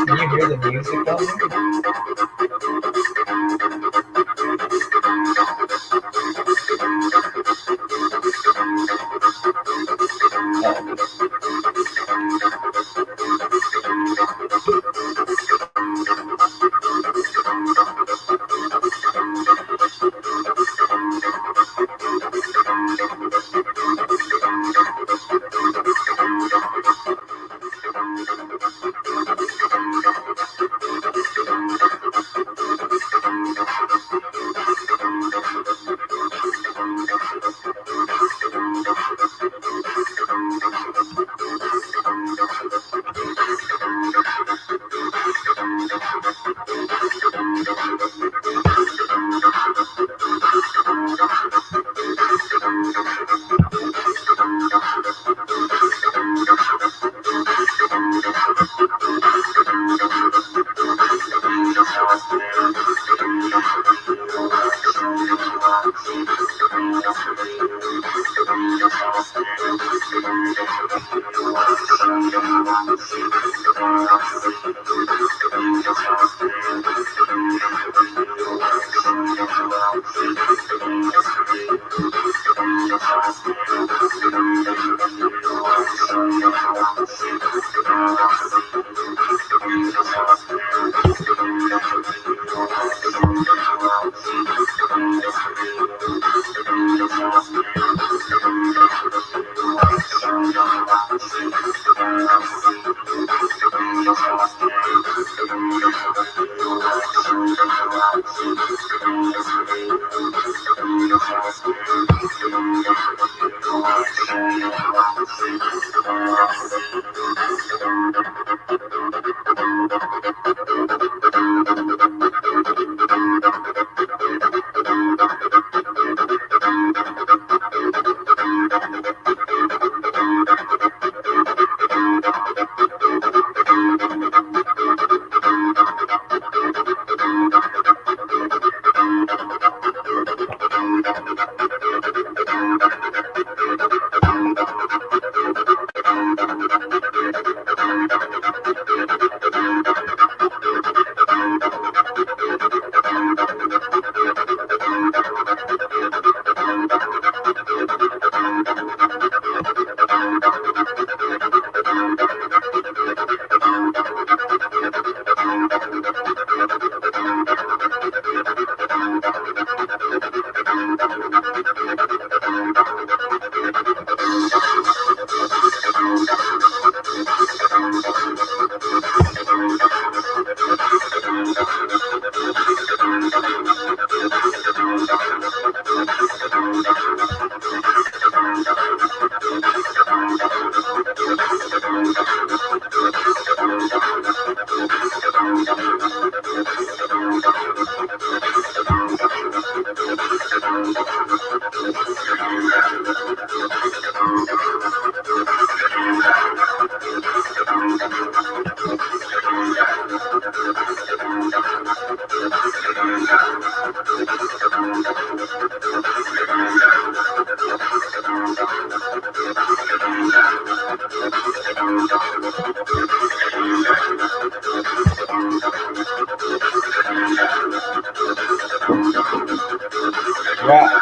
Can you hear the music down there? Right.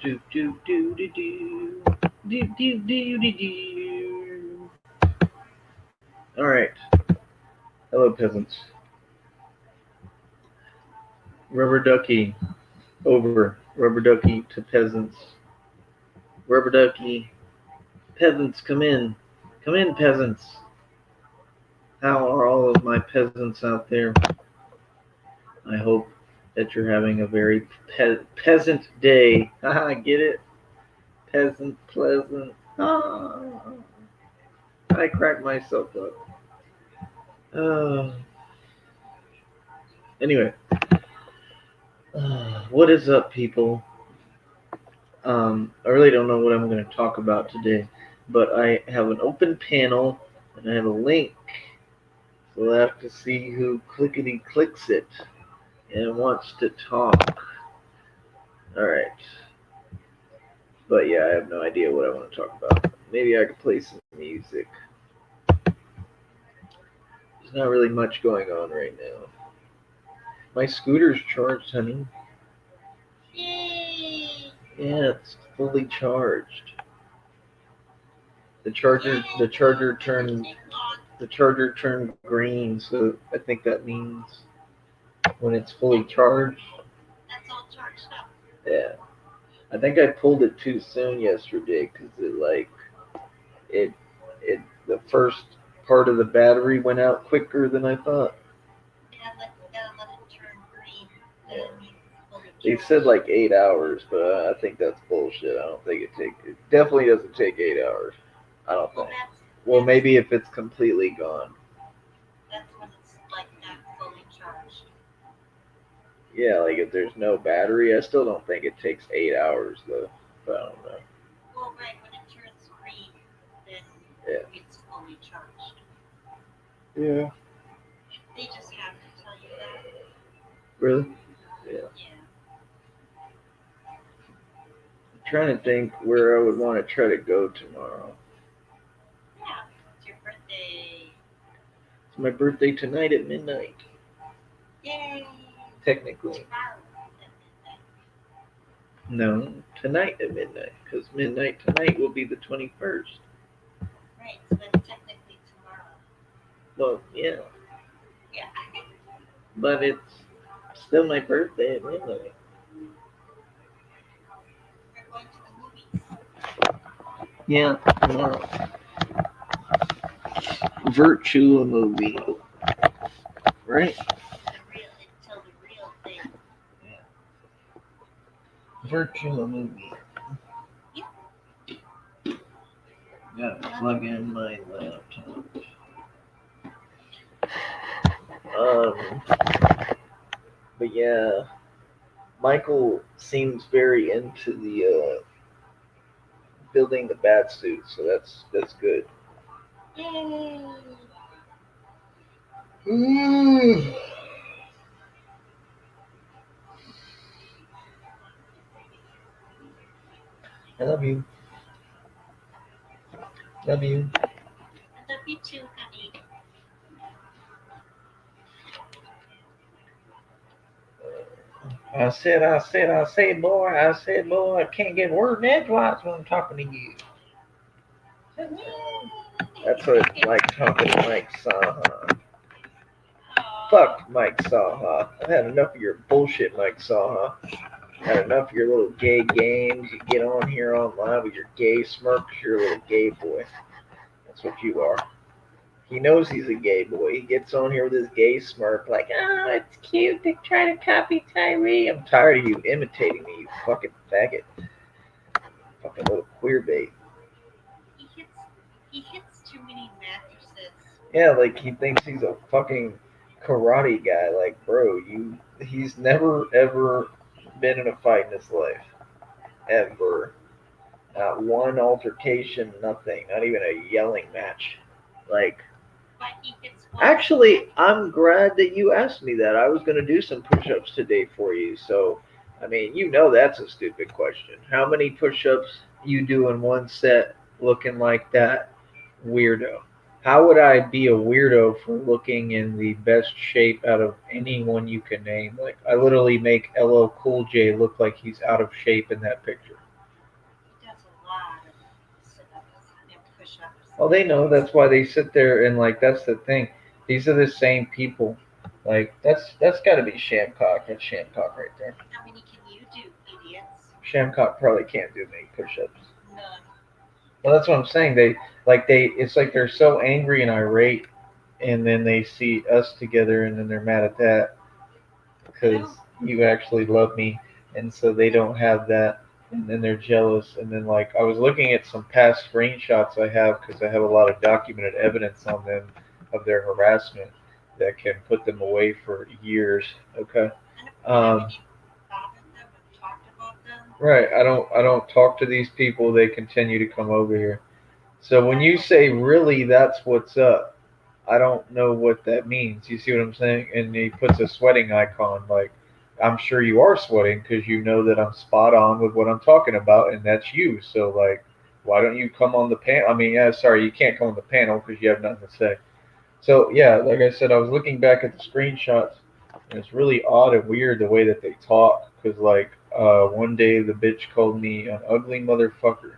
Do do do do do do do do do do. All right. Hello, peasants. Rubber ducky over. Rubber ducky to peasants. Rubber ducky. Peasants, come in. Come in, peasants. How are all of my peasants out there? I hope that you're having a very peasant day. Haha, get it? Peasant, pleasant. Ah, I crack myself up. Uh, anyway, what is up, people? I really don't know what I'm going to talk about today, but I have an open panel and I have a link. So we'll have to see who clickety clicks it and wants to talk. Alright. But yeah, I have no idea what I want to talk about. Maybe I could play some music. There's not really much going on right now. My scooter's charged, honey. Yeah, it's fully charged. The charger turned green, so I think that means when it's fully charged. That's all charged up. Yeah. I think I pulled it too soon yesterday because it it the first part of the battery went out quicker than I thought. Yeah, gotta let it turn green. Then it means it's fully They charged. said like 8 hours, but I think that's bullshit. I don't think it definitely doesn't take 8 hours. I don't Well, think. that's Well, maybe if it's completely gone. that's when it's like that fully charged. Yeah, like if there's no battery, I still don't think it takes 8 hours though. But I don't know. Well, right when it turns green, then Yeah. it's fully charged. Yeah. They just have to tell you that. Really? Yeah. Yeah. I'm trying to think where I would want to try to go tomorrow. Yeah. It's your birthday. It's my birthday tonight at midnight. Yay! Technically. Tomorrow at midnight. No, tonight at midnight, because midnight tonight will be the 21st. Right, so then technically tomorrow. Well, yeah, Yeah. but it's still my birthday at midnight. We're going to the movies. Yeah, tomorrow. Virtua movie. Right? Until the real thing. Virtua movie. Gotta plug in my laptop. But yeah, Michael seems very into the building the bat suit, so that's good. Yay! I love you. Love you. I love you too, honey. I said, boy, I can't get a word in edgewise when I'm talking to you. That's what it's like talking to Mike Saha. Fuck Mike Saha. I've had enough of your bullshit, Mike Saha. Had enough of your little gay games. You get on here online with your gay smirks. You're a little gay boy. That's what you are. He knows he's a gay boy. He gets on here with his gay smirk, like, oh, it's cute to try to copy Tyree. I'm tired of you imitating me, you fucking faggot. Fucking little queer bait. He hits too many mattresses. Yeah, like he thinks he's a fucking karate guy. Like, bro, he's never ever been in a fight in his life. Ever. Not one altercation, nothing. Not even a yelling match. Like, But he hits one. actually, I'm glad that you asked me that. I was going to do some push-ups today for you. So, I mean, you know that's a stupid question. How many push-ups you do in one set looking like that weirdo? How would I be a weirdo for looking in the best shape out of anyone you can name? Like, I literally make LL Cool J look like he's out of shape in that picture. He does a lot of sit-ups and push-ups. Well, they know that's why they sit there and like that's the thing. These are the same people. Like that's got to be Shamcock. That's Shamcock right there. How many can you do, idiots? Shamcock probably can't do many push-ups. None. Well, that's what I'm saying. It's like they're so angry and irate, and then they see us together, and then they're mad at that because you actually love me, and so they don't have that, and then they're jealous, and then like I was looking at some past screenshots I have because I have a lot of documented evidence on them of their harassment that can put them away for years. Okay. Haven't you bothered them and talked about them? Right. I don't talk to these people. They continue to come over here. So when you say really that's what's up, I don't know what that means. You see what I'm saying? And he puts a sweating icon like I'm sure you are sweating because you know that I'm spot on with what I'm talking about and that's you. So like why don't you come on the panel? I mean, yeah, sorry, you can't come on the panel because you have nothing to say. So yeah, like I said, I was looking back at the screenshots, and it's really odd and weird the way that they talk. Because like one day the bitch called me an ugly motherfucker.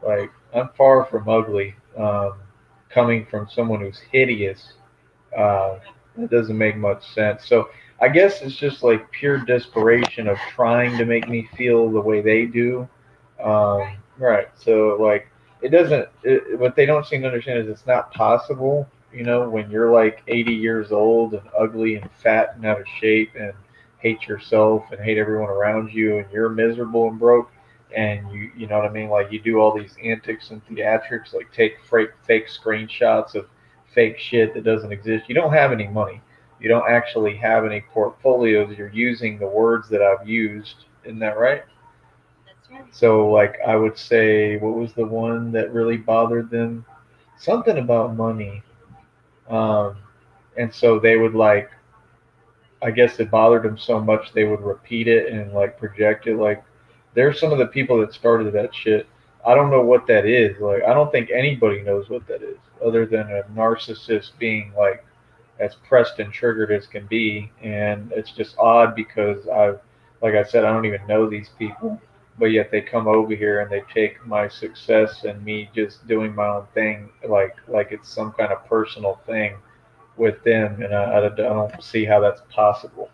Like, I'm far from ugly. Coming from someone who's hideous, it doesn't make much sense. So I guess it's just like pure desperation of trying to make me feel the way they do. Right. So like it doesn't. What they don't seem to understand is it's not possible. When you're like 80 years old and ugly and fat and out of shape and hate yourself and hate everyone around you and you're miserable and broke and you know what I mean? Like you do all these antics and theatrics, like take fake screenshots of fake shit that doesn't exist. You don't have any money. You don't actually have any portfolios. You're using the words that I've used. Isn't that right? That's right. So, like, I would say, what was the one that really bothered them? Something about money. Um, and so they would, like, I guess it bothered them so much they would repeat it and, like, project it. Like, there's some of the people that started that shit. I don't know what that is. Like, I don't think anybody knows what that is other than a narcissist being, like, as pressed and triggered as can be. And it's just odd because like I said, I don't even know these people, but yet they come over here and they take my success and me just doing my own thing, like it's some kind of personal thing with them. And I don't see how that's possible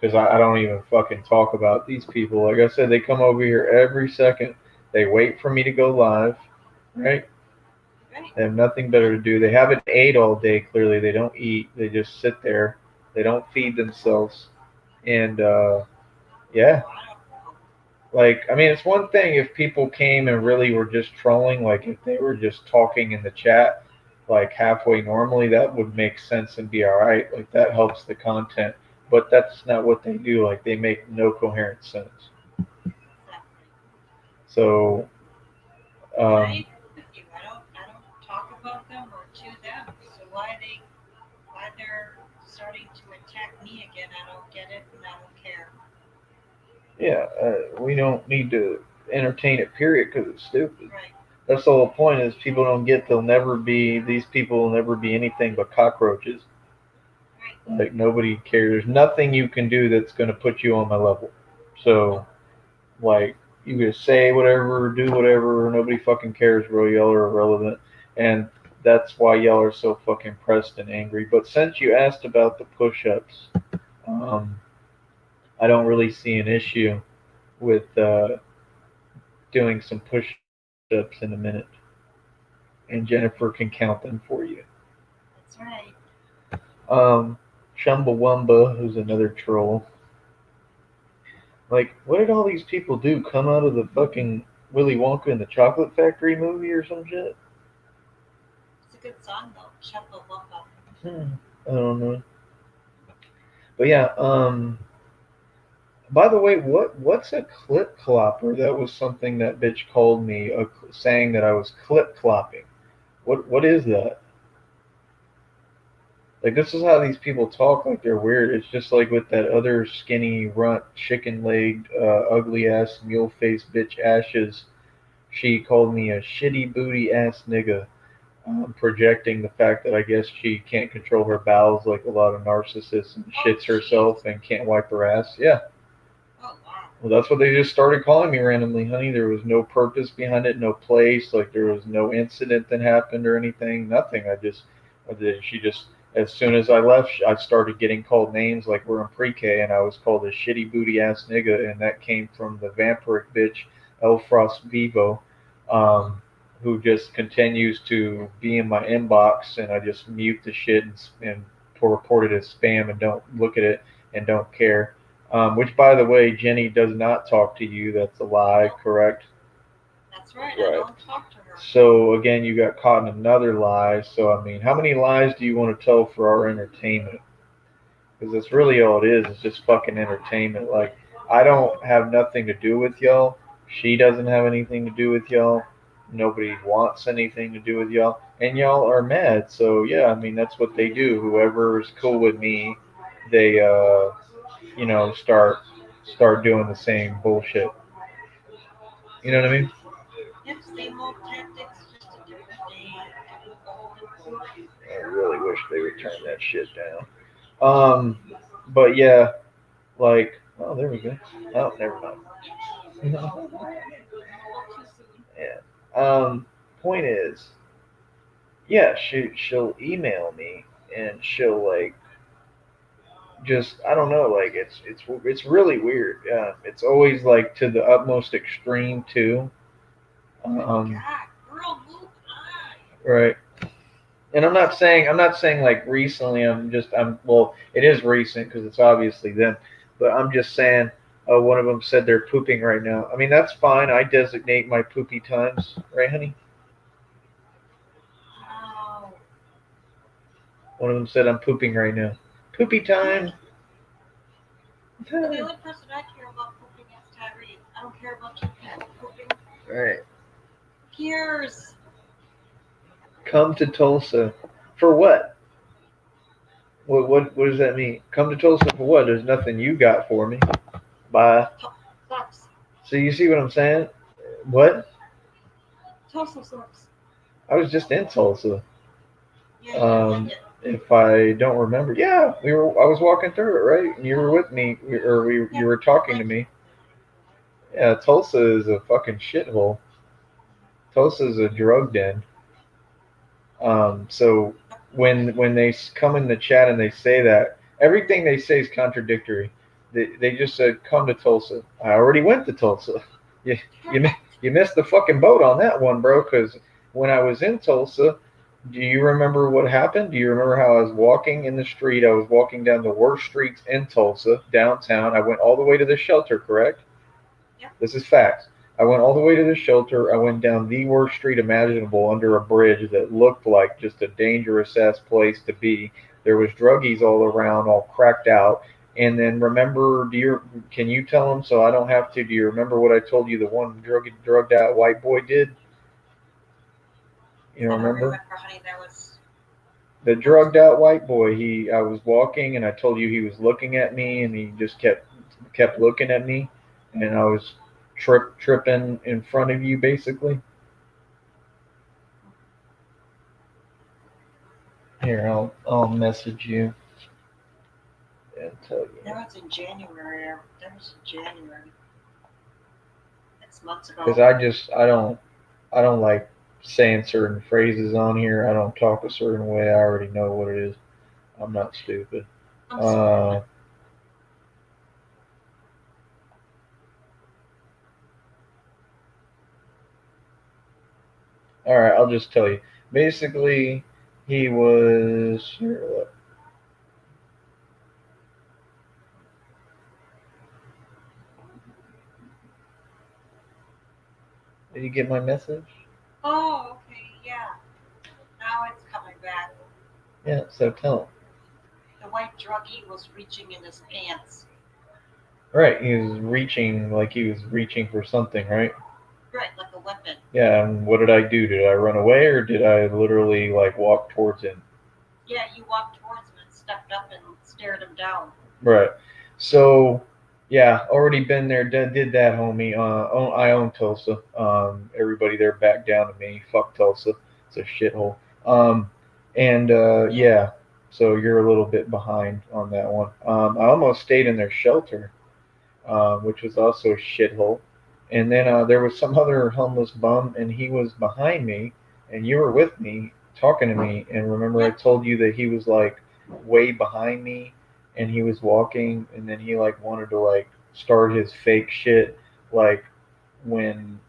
because I don't even fucking talk about these people. Like I said, they come over here every second. They wait for me to go live, right? Right. They have nothing better to do. They haven't ate all day, clearly. They don't eat. They just sit there. They don't feed themselves. And, yeah. Like, I mean, it's one thing if people came and really were just trolling, like if they were just talking in the chat, like halfway normally, that would make sense and be all right. Like, that helps the content. But that's not what they do. Like, they make no coherent sense. Exactly. So, I um, agree with you. I don't talk about them or to them. So why they're starting to attack me again, I don't get it and I don't care. yeah, we don't need to entertain it, period, because it's stupid. Right. That's the whole point is people don't get these people will never be anything but cockroaches. Right. Like nobody cares. There's nothing you can do that's going to put you on my level. So, like, you can say whatever, do whatever, nobody fucking cares, bro. Y'all are irrelevant. And that's why y'all are so fucking pressed and angry. But since you asked about the push ups, um, I don't really see an issue with doing some push ups in a minute. And Jennifer can count them for you. That's right. Chumbawamba, who's another troll. Like, what did all these people do? Come out of the fucking Willy Wonka and the Chocolate Factory movie or some shit? It's a good song though. Chumbawamba. I don't know. But yeah, by the way, what's a clip clopper? That was something that bitch called me, saying that I was clip clopping. What is that? Like, this is how these people talk, like they're weird. It's just like with that other skinny, runt, chicken-legged, ugly-ass, mule-faced bitch Ashes. She called me a shitty booty ass nigga, projecting the fact that I guess she can't control her bowels like a lot of narcissists and shits herself and can't wipe her ass. Yeah. Oh wow. Well, that's what they just started calling me randomly, honey. There was no purpose behind it, no place. Like, there was no incident that happened or anything. Nothing. She just, as soon as I left, I started getting called names like we're in pre-K, and I was called a shitty booty ass nigga, and that came from the vampiric bitch Elfrost Vivo, um, who just continues to be in my inbox, and I just mute the shit and report it as spam and don't look at it and don't care. Which, by the way, Jenny does not talk to you. That's a lie, correct? That's right. Right. I don't talk to her. So, again, you got caught in another lie. So, I mean, how many lies do you want to tell for our entertainment? Because that's really all it is. It's just fucking entertainment. Like, I don't have nothing to do with y'all. She doesn't have anything to do with y'all. Nobody wants anything to do with y'all. And y'all are mad. So, yeah, I mean, that's what they do. Whoever is cool with me, they, start doing the same bullshit. You know what I mean? Yep, same old tactics, just a different day, different goal and goal. I really wish they would turn that shit down. But yeah, like Oh, there we go. Oh, never mind. Well, too soon. Yeah. Point is, yeah, she'll email me and she'll like just I don't know, like it's really weird. It's always like to the utmost extreme too. Um, God, girl, move on. right. And I'm not saying like recently. I'm well. It is recent because it's obviously them. But I'm just saying. One of them said they're pooping right now. I mean that's fine. I designate my poopy times, right, honey? Oh, One of them said I'm pooping right now. Poopy time. well, the only person I care about pooping is Tyree. I don't care about you people pooping. Right. Who cares? Come to Tulsa. For what? What does that mean? Come to Tulsa for what? There's nothing you got for me. Bye. Sucks. So you see what I'm saying? What? Tulsa sucks. I was just in Tulsa. Yeah, Um, if I don't remember, yeah, I was walking through it, right? And you were with me, you were talking to me. Yeah, Tulsa is a fucking shithole. Tulsa is a drug den. So when they come in the chat and they say that, everything they say is contradictory. They just said come to Tulsa. I already went to Tulsa. You you missed the fucking boat on that one, bro. Because when I was in Tulsa, do you remember what happened? Do you remember how I was walking in the street? I was walking down the worst streets in Tulsa, downtown. I went all the way to the shelter, correct? Yep. This is facts. I went all the way to the shelter. I went down the worst street imaginable under a bridge that looked like just a dangerous ass place to be. There was druggies all around, all cracked out. And then remember, can you tell them so I don't have to? Do you remember what I told you the one drugged out white boy did? You I don't don't remember? honey. That was. The drugged out white boy. I was walking and I told you he was looking at me and he just kept looking at me and I was tripping in front of you basically. Here, I'll message you and tell you. That was in January. That was in January. That's months ago. Because I don't like saying certain phrases on here. I don't talk a certain way. I already know what it is. I'm not stupid. I'm sorry. All right, I'll just tell you. Basically, he was. Here, look. Did you get my message? Oh, okay, yeah. Now it's coming back. Yeah, so tell him. The white druggie was reaching in his pants. Right, he was reaching like he was reaching for something, right? Right, like a weapon. Yeah, and what did I do? Did I run away or did I literally like walk towards him? Yeah, you walked towards him and stepped up and stared him down. Right. So, yeah, already been there, did that, homie. I own Tulsa. Everybody there backed down to me. Fuck Tulsa. It's a shithole. And yeah, so you're a little bit behind on that one. I almost stayed in their shelter, which was also a shithole. And then there was some other homeless bum, and he was behind me, and you were with me talking to me. And remember, I told you that he was like way behind me, and he was walking, and then he like wanted to like start his fake shit, like when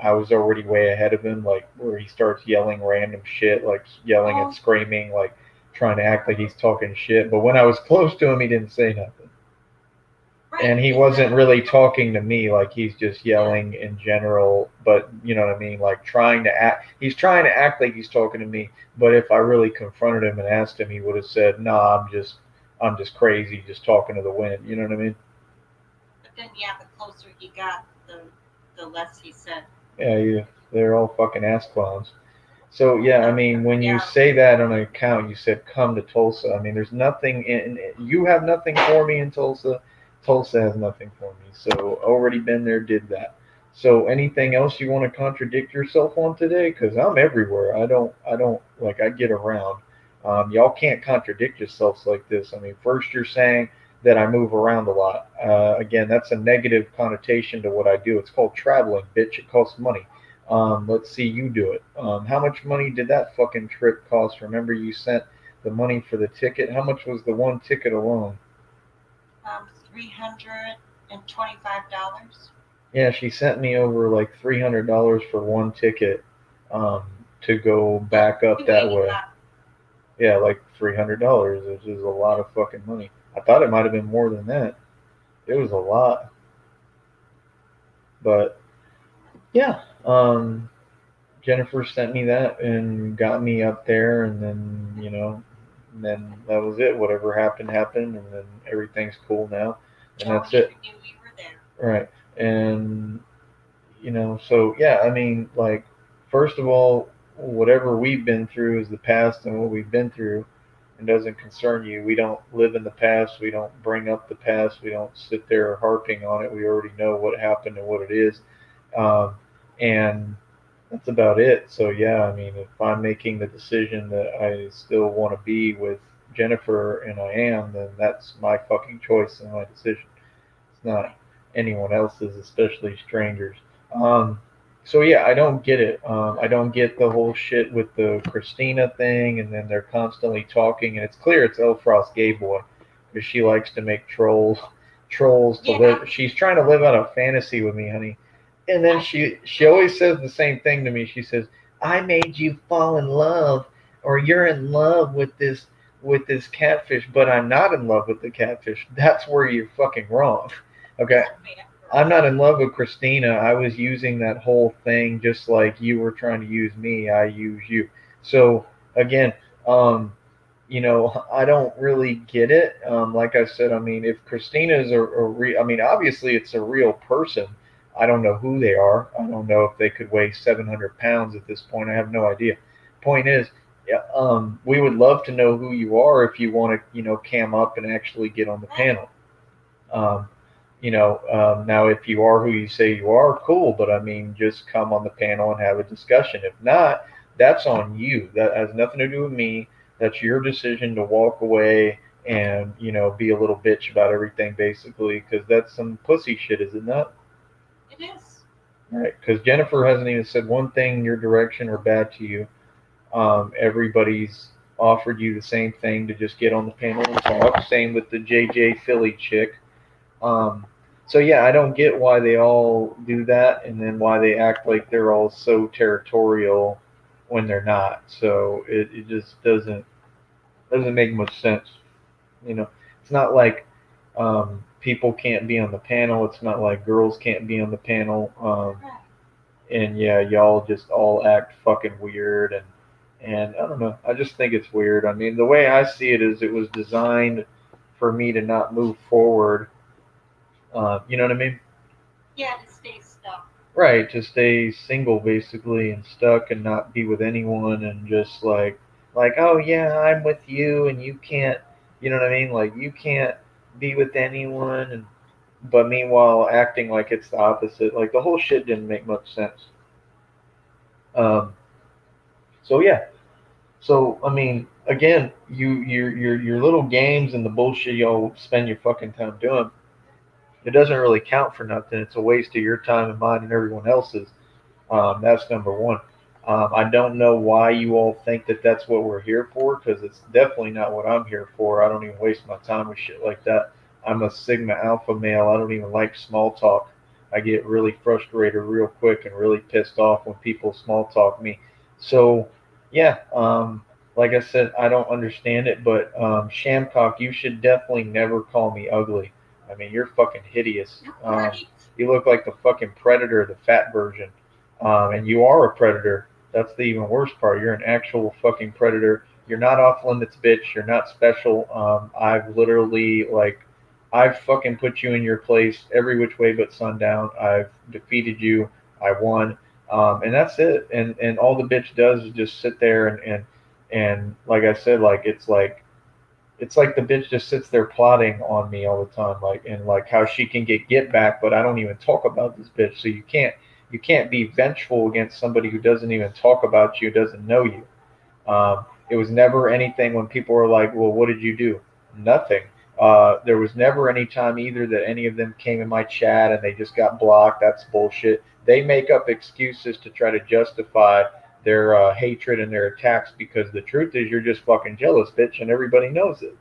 I was already way ahead of him, like where he starts yelling random shit, like yelling and screaming, like trying to act like he's talking shit. But when I was close to him, he didn't say nothing. Right. And he wasn't really talking to me, like he's just yelling in general, but you know what I mean, like he's trying to act like he's talking to me, but if I really confronted him and asked him, he would have said, "Nah, I'm just crazy, just talking to the wind." You know what I mean? But then, yeah, the closer he got, the less he said. Yeah, they're all fucking ass clowns. So yeah, I mean, when you say that on an account, you said come to Tulsa. I mean, there's nothing you have nothing for me in Tulsa. Tulsa has nothing for me. So already been there, did that. So anything else you want to contradict yourself on today? Because I'm everywhere. I don't like I get around. Y'all can't contradict yourselves like this. I mean, first you're saying that I move around a lot. Again, that's a negative connotation to what I do. It's called traveling, bitch. It costs money. Let's see you do it. How much money did that fucking trip cost? Remember, you sent the money for the ticket. How much was the one ticket alone? $325. Yeah, she sent me over like $300 for one ticket um, to go back up that way. Yeah, like $300, which is a lot of fucking money. I thought it might have been more than that. It was a lot, but yeah. Jennifer sent me that and got me up there, and then and then that was it. Whatever happened happened, and then everything's cool now, and Joe that's it. knew we were there. Right, and so yeah, I mean, like, first of all, whatever we've been through is the past, and what we've been through and doesn't concern you. We don't live in the past. We don't bring up the past. We don't sit there harping on it. We already know what happened and what it is. And that's about it. So yeah, I mean, if I'm making the decision that I still want to be with Jennifer, and I am, then that's my fucking choice and my decision. It's not anyone else's, especially strangers. Um, so yeah, I don't get it. I don't get the whole shit with the Christina thing, and then they're constantly talking, and it's clear it's Elfrost Gay Boy because she likes to make trolls to live. She's trying to live out a fantasy with me, honey. And then she always says the same thing to me. She says, "I made you fall in love, or you're in love with this catfish, but I'm not in love with the catfish." That's where you're fucking wrong. Okay, I'm not in love with Christina. I was using that whole thing just like you were trying to use me. I use you. So again, I don't really get it. Like I said, I mean, if Christina is I mean, obviously it's a real person. I don't know who they are. I don't know if they could weigh 700 pounds at this point. I have no idea. Point is, yeah, we would love to know who you are if you want to, cam up and actually get on the panel. Um, now if you are who you say you are, cool. But I mean, just come on the panel and have a discussion. If not, that's on you. That has nothing to do with me. That's your decision to walk away and be a little bitch about everything, basically, because that's some pussy shit, is it not? It is. Right? Because Jennifer hasn't even said one thing in your direction or bad to you. Everybody's offered you the same thing to just get on the panel and talk. Same with the JJ Philly chick. Um, so yeah, I don't get why they all do that, and then why they act like they're all so territorial when they're not. So it just doesn't make much sense. It's not like people can't be on the panel. It's not like girls can't be on the panel. And yeah, y'all just all act fucking weird, and I don't know. I just think it's weird. I mean, the way I see it is, it was designed for me to not move forward. You know what I mean? Yeah, to stay stuck. Right, to stay single basically and stuck and not be with anyone, and just like, oh yeah, I'm with you and you can't, you know what I mean? Like, you can't be with anyone, and but meanwhile acting like it's the opposite. Like, the whole shit didn't make much sense. Um, so yeah. So I mean, again, your little games and the bullshit y'all spend your fucking time doing, it doesn't really count for nothing. It's a waste of your time and mine and everyone else's. That's number one. I don't know why you all think that that's what we're here for, because it's definitely not what I'm here for. I don't even waste my time with shit like that. I'm a Sigma Alpha male. I don't even like small talk. I get really frustrated real quick and really pissed off when people small talk me. So, yeah, like I said, I don't understand it, but Shamcock, you should definitely never call me ugly. I mean, you're fucking hideous. Right. You look like the fucking predator, the fat version. And you are a predator. That's the even worse part. You're an actual fucking predator. You're not off limits, bitch. You're not special. I've literally, I've fucking put you in your place every which way but sundown. I've defeated you. I won. And that's it. And all the bitch does is just sit there and like I said, it's like the bitch just sits there plotting on me all the time, and like how she can get back, but I don't even talk about this bitch. So you can't be vengeful against somebody who doesn't even talk about you, doesn't know you. It was never anything when people were like, "Well, what did you do?" Nothing. There was never any time either that any of them came in my chat and they just got blocked. That's bullshit. They make up excuses to try to justify their hatred and their attacks because the truth is you're just fucking jealous, bitch, and everybody knows it.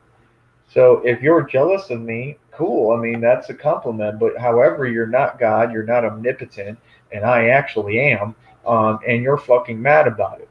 So if you're jealous of me, cool. I mean, that's a compliment. But however, you're not God, you're not omnipotent, and I actually am, and you're fucking mad about it.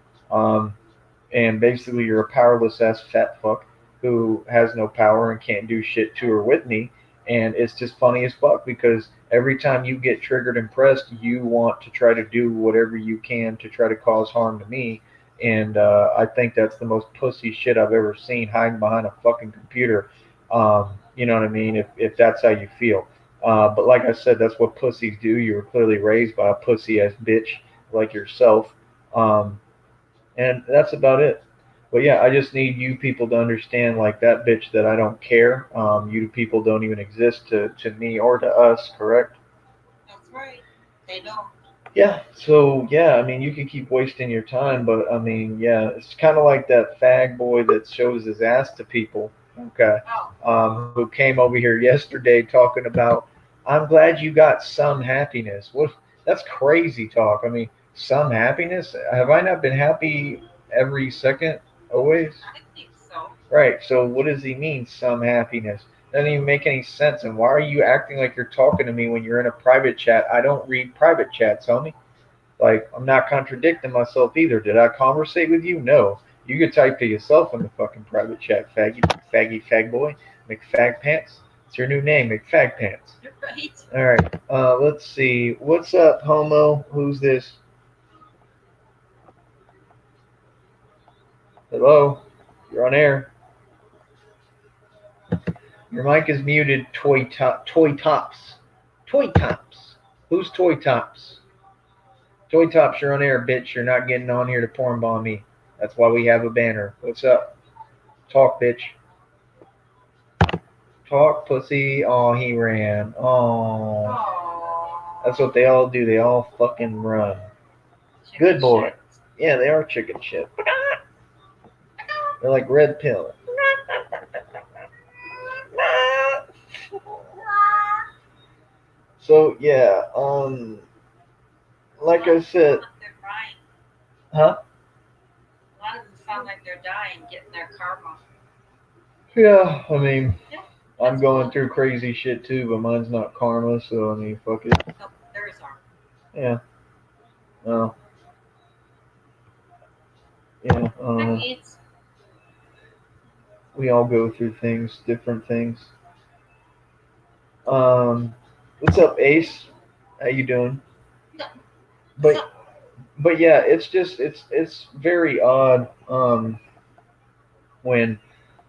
And basically, you're a powerless ass fat fuck who has no power and can't do shit to or with me. And it's just funny as fuck because every time you get triggered and pressed, you want to try to do whatever you can to try to cause harm to me. And I think that's the most pussy shit I've ever seen, hiding behind a fucking computer. You know what I mean? If that's how you feel. But like I said, that's what pussies do. You were clearly raised by a pussy ass bitch like yourself. And that's about it. But yeah, I just need you people to understand, like that bitch, that I don't care. You people don't even exist to me or to us, correct? That's right. They don't. Yeah, so yeah, I mean, you can keep wasting your time, but I mean, yeah, it's kind of like that fag boy that shows his ass to people, okay, Oh, who came over here yesterday talking about, I'm glad you got some happiness. What? That's crazy talk. I mean, some happiness? Have I not been happy every second, always? I think so. Right. So what does he mean, some happiness? Doesn't even make any sense. And why are you acting like you're talking to me when you're in a private chat? I don't read private chats, homie. Like, I'm not contradicting myself either. Did I conversate with you? No. You could type to yourself in the fucking private chat, faggy, faggy, fag boy, McFag Pants. It's your new name, McFag Pants. You're right. All right. Let's see. What's up, homo? Who's this? Hello. You're on air. Your mic is muted. Toy tops. Toy tops. Who's toy tops? Toy tops, you're on air, bitch. You're not getting on here to porn bomb me. That's why we have a banner. What's up? Talk, bitch. Talk, pussy. Oh, he ran. Oh, Aww. that's what they all do. They all fucking run. Chicken Good boy. shit. Yeah, they are chicken shit. They're like red pill. So yeah, like I said, They're dying. huh? A lot of them sound like they're dying, getting their karma. Yeah, I mean, Yeah, I'm that's going cool. through crazy shit too, but mine's not karma, so I mean, fuck it. So theirs are. Yeah. Well, yeah. It's We all go through things, different things. Um, what's up, Ace? How you doing? But but yeah, it's just it's very odd when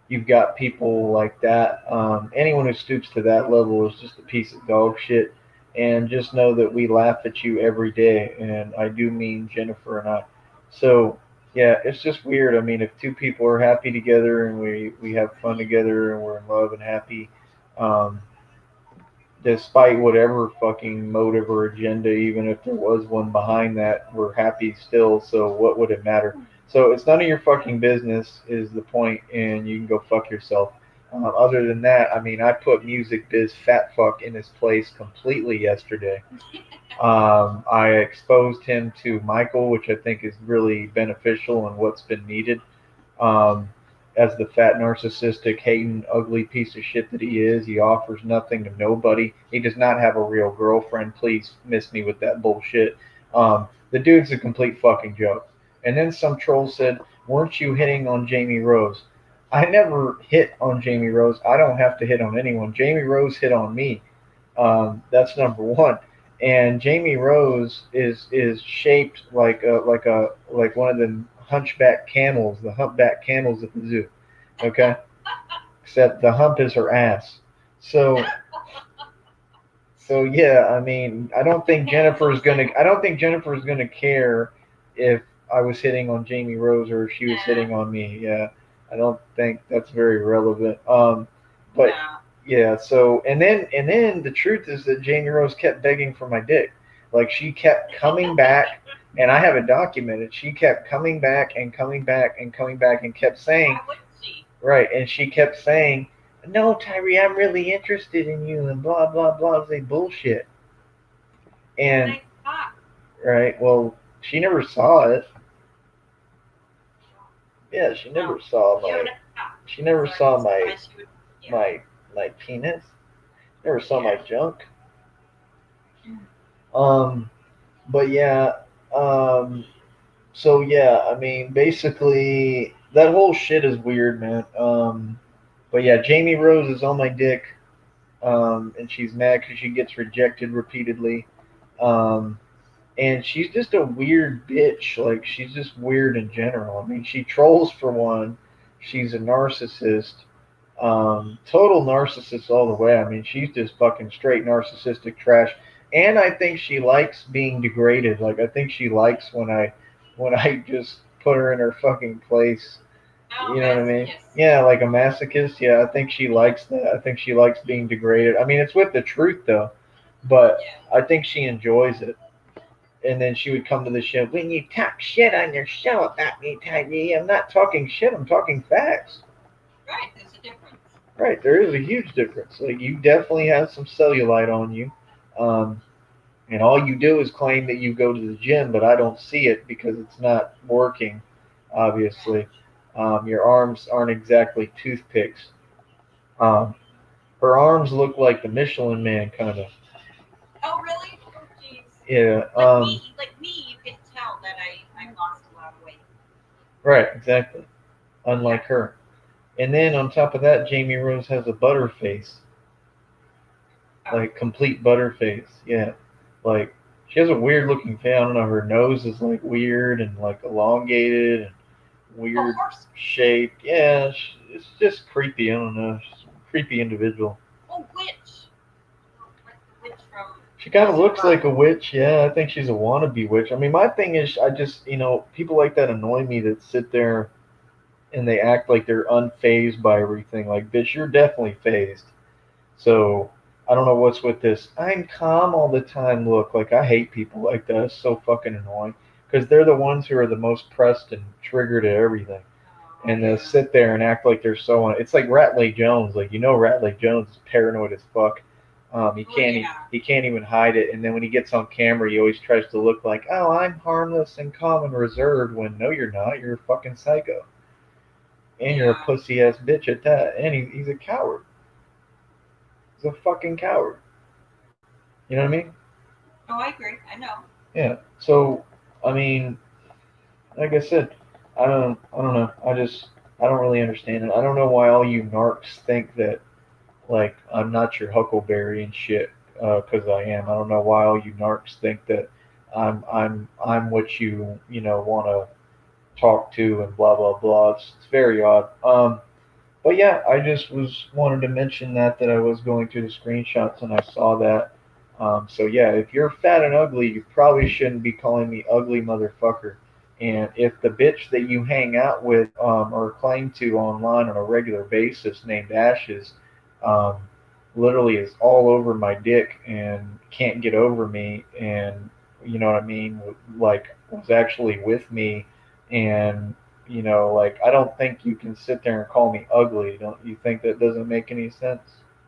you've got people like that. Anyone who stoops to that level is just a piece of dog shit. And just know that we laugh at you every day, and I do mean Jennifer and I. So yeah, it's just weird. I mean, if two people are happy together and we have fun together and we're in love and happy, um, despite whatever fucking motive or agenda, even if there was one behind that, we're happy still. So what would it matter? So it's none of your fucking business is the point, and you can go fuck yourself. Other than that, I mean, I put Music Biz Fat Fuck in his place completely yesterday. I exposed him to Michael, which I think is really beneficial and what's been needed. Um, as the fat, narcissistic, hating, ugly piece of shit that he is, he offers nothing to nobody. He does not have a real girlfriend. Please miss me with that bullshit. The dude's a complete fucking joke. And then some troll said, "Weren't you hitting on Jamie Rose?" I never hit on Jamie Rose. I don't have to hit on anyone. Jamie Rose hit on me. That's number one. And Jamie Rose is shaped like one of the hunchback camels, the humpback camels at the zoo. Okay, except the hump is her ass. So yeah, I mean, I don't think Jennifer is gonna care if I was hitting on Jamie Rose or if she was hitting on me. Yeah, I don't think that's very relevant. But no. yeah, so and then the truth is that Jamie Rose kept begging for my dick. Like she kept coming back, and I have it documented. She kept coming back and coming back and coming back and kept saying, Why wouldn't she? right, and she kept saying, no, Tyree, I'm really interested in you, and blah blah blah. Say bullshit. And They thought, right, well, she never saw it. Yeah, she never saw you my. know, She never so saw I'm surprised she would, yeah. my penis. Never saw my Yeah. junk. Um, but yeah. Um, so yeah, I mean, basically, that whole shit is weird, man. But yeah, Jamie Rose is on my dick. And she's mad because she gets rejected repeatedly. Um, and she's just a weird bitch. Like she's just weird in general. I mean, she trolls for one. She's a narcissist. Total narcissist all the way. I mean, she's just fucking straight narcissistic trash. And I think she likes being degraded. Like I think she likes when I just put her in her fucking place. Oh, You know what I mean? masochist. Yeah, like a masochist. Yeah, I think she likes that. I think she likes being degraded. I mean, it's with the truth though, but Yeah. I think she enjoys it. And then she would come to the show. When you talk shit on your show about me, Tyree, I'm not talking shit. I'm talking facts. Right, there's a difference. Right, there is a huge difference. Like you definitely have some cellulite on you, um, and all you do is claim that you go to the gym, but I don't see it because it's not working. Obviously, your arms aren't exactly toothpicks. Um, her arms look like the Michelin Man, kind of. Oh, really? Oh, jeez. Yeah. Like me, you can tell that I lost a lot of weight. Right. Exactly. Unlike her. And then on top of that, Jamie Rose has a butter face, Oh, like complete butter face. Yeah. Like she has a weird looking face. I don't know. Her nose is like weird and like elongated and a weird horse. shaped. Yeah. It's just creepy. I don't know. She's a creepy individual. Oh, witch. Like the witch from. She kind of Wizard looks of like a Oz. witch. Yeah, I think she's a wannabe witch. I mean, my thing is, I just, people like that annoy me that sit there and they act like they're unfazed by everything. Like, bitch, you're definitely phased. So, I don't know what's with this. I'm calm all the time look. Like, I hate people like that. It's so fucking annoying. Because they're the ones who are the most pressed and triggered at everything. Oh, And yeah. they'll sit there and act like they're so on. It's like Ratley Jones. Like Ratley Jones is paranoid as fuck. Oh, yeah. He can't even hide it. And then when he gets on camera, he always tries to look like, oh, I'm harmless and calm and reserved. When no, you're not. You're a fucking psycho, and you're a Yeah. pussy ass bitch at that. And he's a coward. He's a fucking coward. You know what I mean? Oh, I agree. I know. Yeah. So I mean, like I said, I don't know. I don't really understand it. I don't know why all you narcs think that like I'm not your Huckleberry and shit, because I am. I don't know why all you narcs think that I'm what you want to talk to and blah blah blah. It's very odd. But yeah, I just was wanted to mention that I was going through the screenshots and I saw that. So yeah, if you're fat and ugly, you probably shouldn't be calling me ugly motherfucker. And if the bitch that you hang out with or claim to online on a regular basis, named Ashes, um, literally is all over my dick and can't get over me, and you know what I mean, like was actually with me, and like I don't think you can sit there and call me ugly. Don't you think that doesn't make any sense?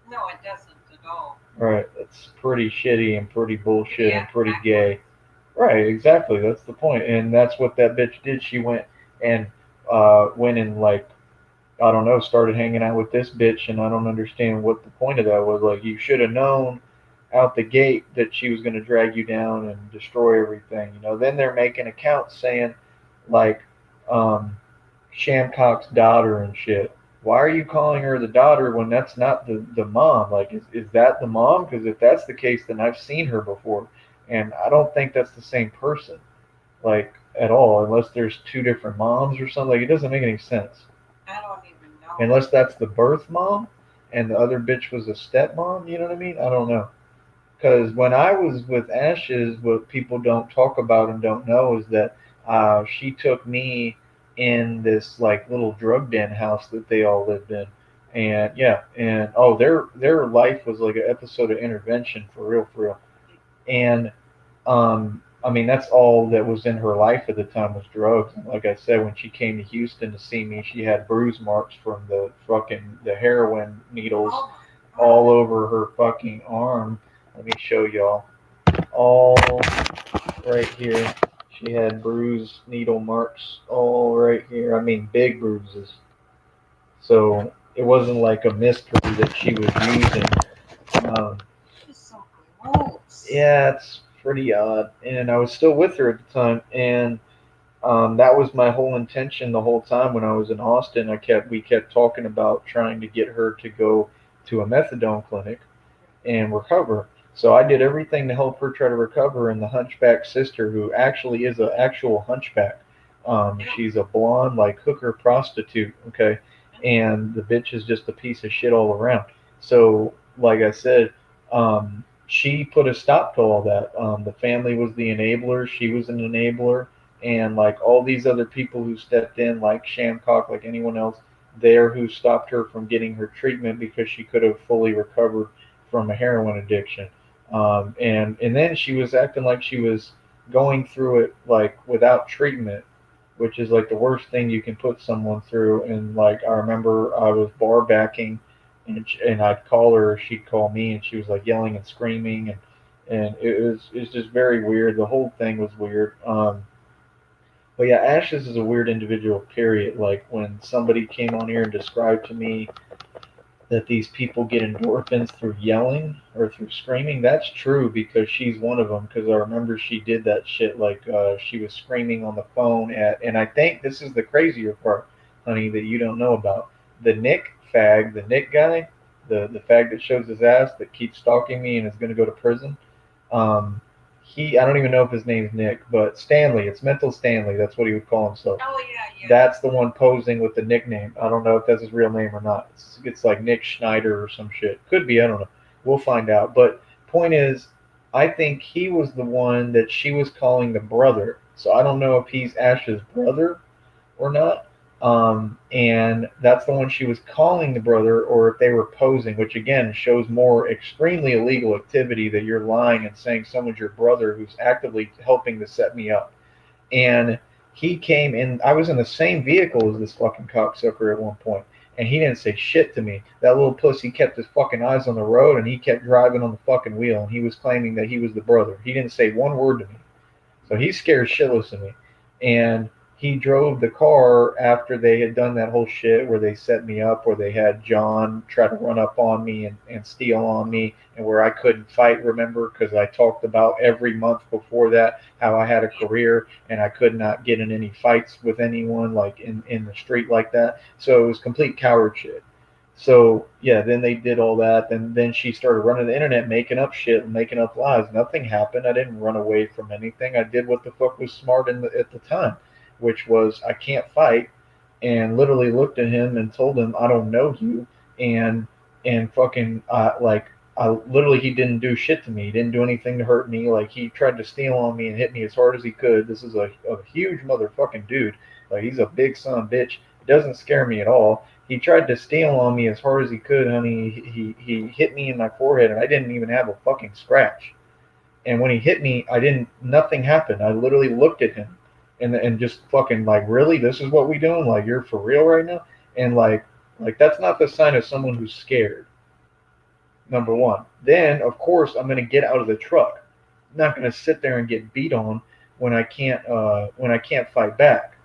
No, it doesn't at all. Right. That's pretty shitty and pretty bullshit Yeah, and pretty backwards. gay. Right, exactly. That's the point. And that's what that bitch did. She and went and like I don't know, started hanging out with this bitch, and I don't understand what the point of that was. Like you should have known out the gate that she was going to drag you down and destroy everything. Then they're making accounts saying like um, Shamcock's daughter and shit. Why are you calling her the daughter when that's not the mom? Like, is that the mom? Because if that's the case, then I've seen her before, and I don't think that's the same person, like at all, unless there's two different moms or something. Like, it doesn't make any sense I don't even know. unless that's the birth mom, and the other bitch was a stepmom. You know what I mean? I don't know. Because when I was with Ashes, what people don't talk about and don't know is that she took me in this like little drug den house that they all lived in, and yeah, and oh, their life was like an episode of Intervention for real, and I mean, that's all that was in her life at the time was drugs. And like I said, when she came to Houston to see me, she had bruise marks from the heroin needles Oh, all over her fucking arm. Let me show y'all. All right here. She had bruise needle marks all right here. I mean, big bruises. So it wasn't like a mystery that she was using. Um, it's so gross. yeah, it's pretty odd. And I was still with her at the time, and that was my whole intention the whole time when I was in Austin. We kept talking about trying to get her to go to a methadone clinic and recover. So I did everything to help her try to recover. And the hunchback sister, who actually is an actual hunchback, she's a blonde like hooker prostitute. Okay, and the bitch is just a piece of shit all around. So like I said, she put a stop to all that. The family was the enabler. She was an enabler, and like all these other people who stepped in, like Shamcock, like anyone else there who stopped her from getting her treatment because she could have fully recovered from a heroin addiction. And then she was acting like she was going through it like without treatment, which is like the worst thing you can put someone through. And like I remember I was bar backing, and I'd call her, or she'd call me, and she was like yelling and screaming, and it's just very weird. The whole thing was weird. But yeah, Ashes is a weird individual. Period. Like when somebody came on here and described to me that these people get endorphins through yelling or through screaming. That's true because she's one of them. Because I remember she did that shit. Like she was screaming on the phone and I think this is the crazier part, honey, that you don't know about. The Nick guy, the fag that shows his ass that keeps stalking me and is going to go to prison. Um, I don't even know if his name's Nick, but Stanley. It's Mental Stanley. That's what he would call himself. Oh, yeah. That's the one posing with the nickname. I don't know if that's his real name or not. It's like Nick Schneider or some shit. Could be. I don't know. We'll find out. But point is, I think he was the one that she was calling the brother. So I don't know if he's Ash's brother or not. And that's the one she was calling the brother, or if they were posing, which again shows more extremely illegal activity that you're lying and saying someone's your brother who's actively helping to set me up. And he came in. I was in the same vehicle as this fucking cocksucker at one point, and he didn't say shit to me. That little pussy kept his fucking eyes on the road, and he kept driving on the fucking wheel, and he was claiming that he was the brother. He didn't say one word to me, so he's scared shitless of me. And he drove the car after they had done that whole shit where they set me up, where they had John try to run up on me and steal on me, and where I couldn't fight, remember? Because I talked about every month before that how I had a career and I could not get in any fights with anyone like in the street like that. So it was complete coward shit. So yeah, then they did all that, and then she started running the internet, making up shit and making up lies. Nothing happened. I didn't run away from anything. I did what the fuck was smart at the time, which was I can't fight, and literally looked at him and told him I don't know you, and fucking like I literally he didn't do shit to me. He didn't do anything to hurt me. Like he tried to steal on me and hit me as hard as he could. This is a huge motherfucking dude. Like he's a big son of a bitch. It doesn't scare me at all. He tried to steal on me as hard as he could, honey. He hit me in my forehead, and I didn't even have a fucking scratch. And when he hit me, nothing happened. I literally looked at him and just fucking like, really, this is what we doing? Like, you're for real right now? And like that's not the sign of someone who's scared. Number one. Then of course I'm gonna get out of the truck. I'm not gonna sit there and get beat on when I can't fight back.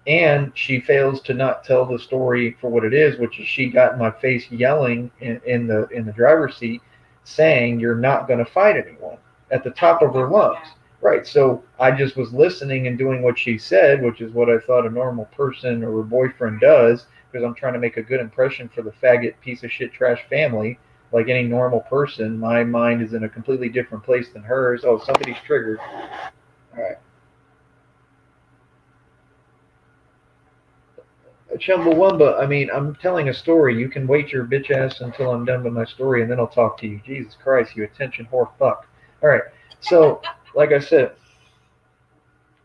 And she fails to not tell the story for what it is, which is she got in my face yelling in the driver's seat, saying you're not gonna fight anyone at the top of her lungs. Right, so I just was listening and doing what she said, which is what I thought a normal person or a boyfriend does, because I'm trying to make a good impression for the faggot piece of shit trash family. Like any normal person, my mind is in a completely different place than hers. Oh, somebody's triggered. All right. Chumbawamba, I mean, I'm telling a story. You can wait your bitch ass until I'm done with my story, and then I'll talk to you. Jesus Christ, you attention whore fuck. All right, so like I said,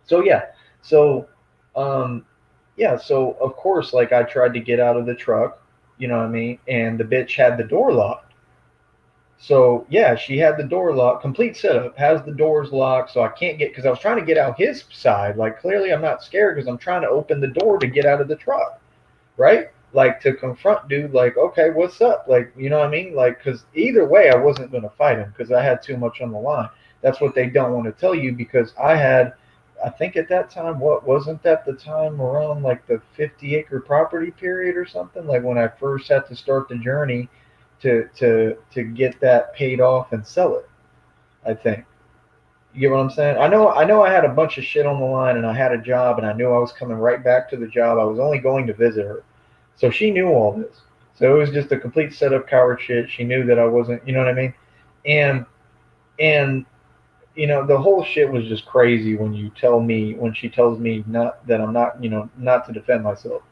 so yeah, so so of course, like I tried to get out of the truck, you know what I mean, and the bitch had the door locked. So yeah, she had the door locked, complete setup, has the doors locked, so I can't get, because I was trying to get out his side. Like clearly I'm not scared because I'm trying to open the door to get out of the truck, right? Like to confront dude, like, okay, what's up? Like, you know what I mean? Like, because either way, I wasn't going to fight him because I had too much on the line. That's what they don't want to tell you because I think at that time, what wasn't that the time around like the 50-acre property period or something? Like when I first had to start the journey to get that paid off and sell it. I think. You get what I'm saying? I know I had a bunch of shit on the line and I had a job and I knew I was coming right back to the job. I was only going to visit her. So she knew all this. So it was just a complete setup coward shit. She knew that I wasn't, you know what I mean? And the whole shit was just crazy when she tells me not that I'm not, not to defend myself.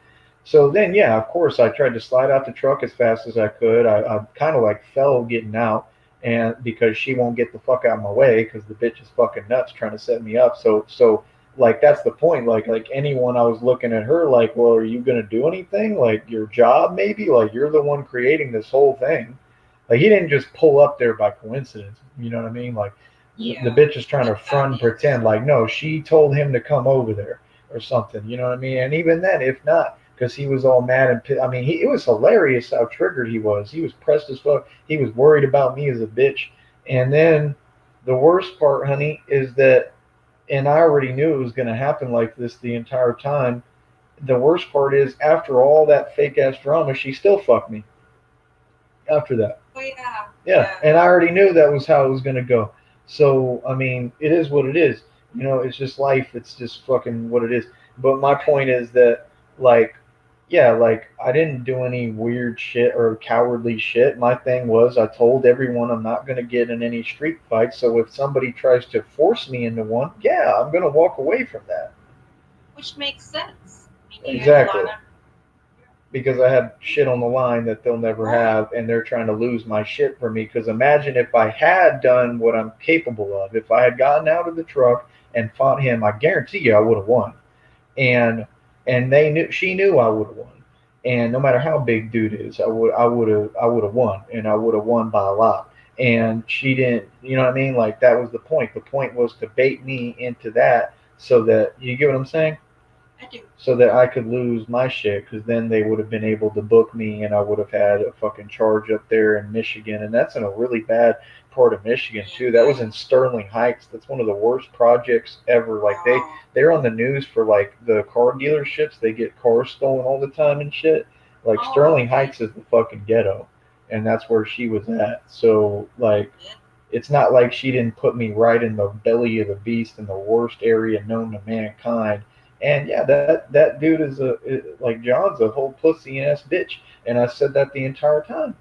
So then, yeah, of course, I tried to slide out the truck as fast as I could. I kind of like fell getting out, and because she won't get the fuck out of my way, because the bitch is fucking nuts trying to set me up. So like that's the point. Like anyone, I was looking at her like, well, are you gonna do anything? Like your job, maybe? Like you're the one creating this whole thing. Like he didn't just pull up there by coincidence. You know what I mean? Like the bitch is trying to front and pretend like no, she told him to come over there or something. You know what I mean? And even then, if not, because he was all mad and I mean, it was hilarious how triggered he was. He was pressed as fuck. He was worried about me as a bitch. And then the worst part, honey, is that, and I already knew it was going to happen like this the entire time. The worst part is after all that fake ass drama, she still fucked me. After that. Oh, yeah. Yeah, and I already knew that was how it was going to go. So, I mean, it is what it is. It's just life. It's just fucking what it is. But my point is that, like, yeah, like, I didn't do any weird shit or cowardly shit. My thing was, I told everyone I'm not going to get in any street fights. So if somebody tries to force me into one, yeah, I'm going to walk away from that. Which makes sense. I mean, Exactly. Because I had shit on the line that they'll never Right. have, and they're trying to lose my shit for me. Because imagine if I had done what I'm capable of, if I had gotten out of the truck and fought him, I guarantee you I would have won. And she knew I would have won. And no matter how big dude is, I would have won, and I would have won by a lot. And she didn't, you know what I mean? Like that was the point. The point was to bait me into that, so that you get what I'm saying. I do. So that I could lose my shit, because then they would have been able to book me, and I would have had a fucking charge up there in Michigan, and that's in a really bad part of Michigan too. That was in Sterling Heights. That's one of the worst projects ever. Like they're on the news for like the car dealerships. They get cars stolen all the time and shit. Like Oh, Sterling okay. Heights is the fucking ghetto, and that's where she was at. So like it's not like she didn't put me right in the belly of the beast in the worst area known to mankind. And yeah, that dude like John's a whole pussy ass bitch, and I said that the entire time.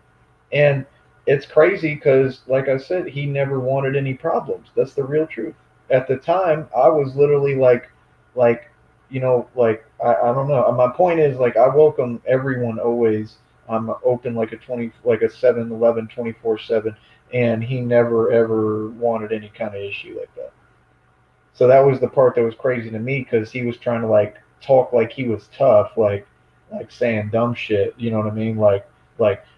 And it's crazy because, like I said, he never wanted any problems. That's the real truth. At the time, I was literally like, like I don't know. My point is, like, I welcome everyone always. I'm open like a 7-Eleven 24/7, and he never ever wanted any kind of issue like that. So that was the part that was crazy to me because he was trying to like talk like he was tough, like saying dumb shit. You know what I mean? Like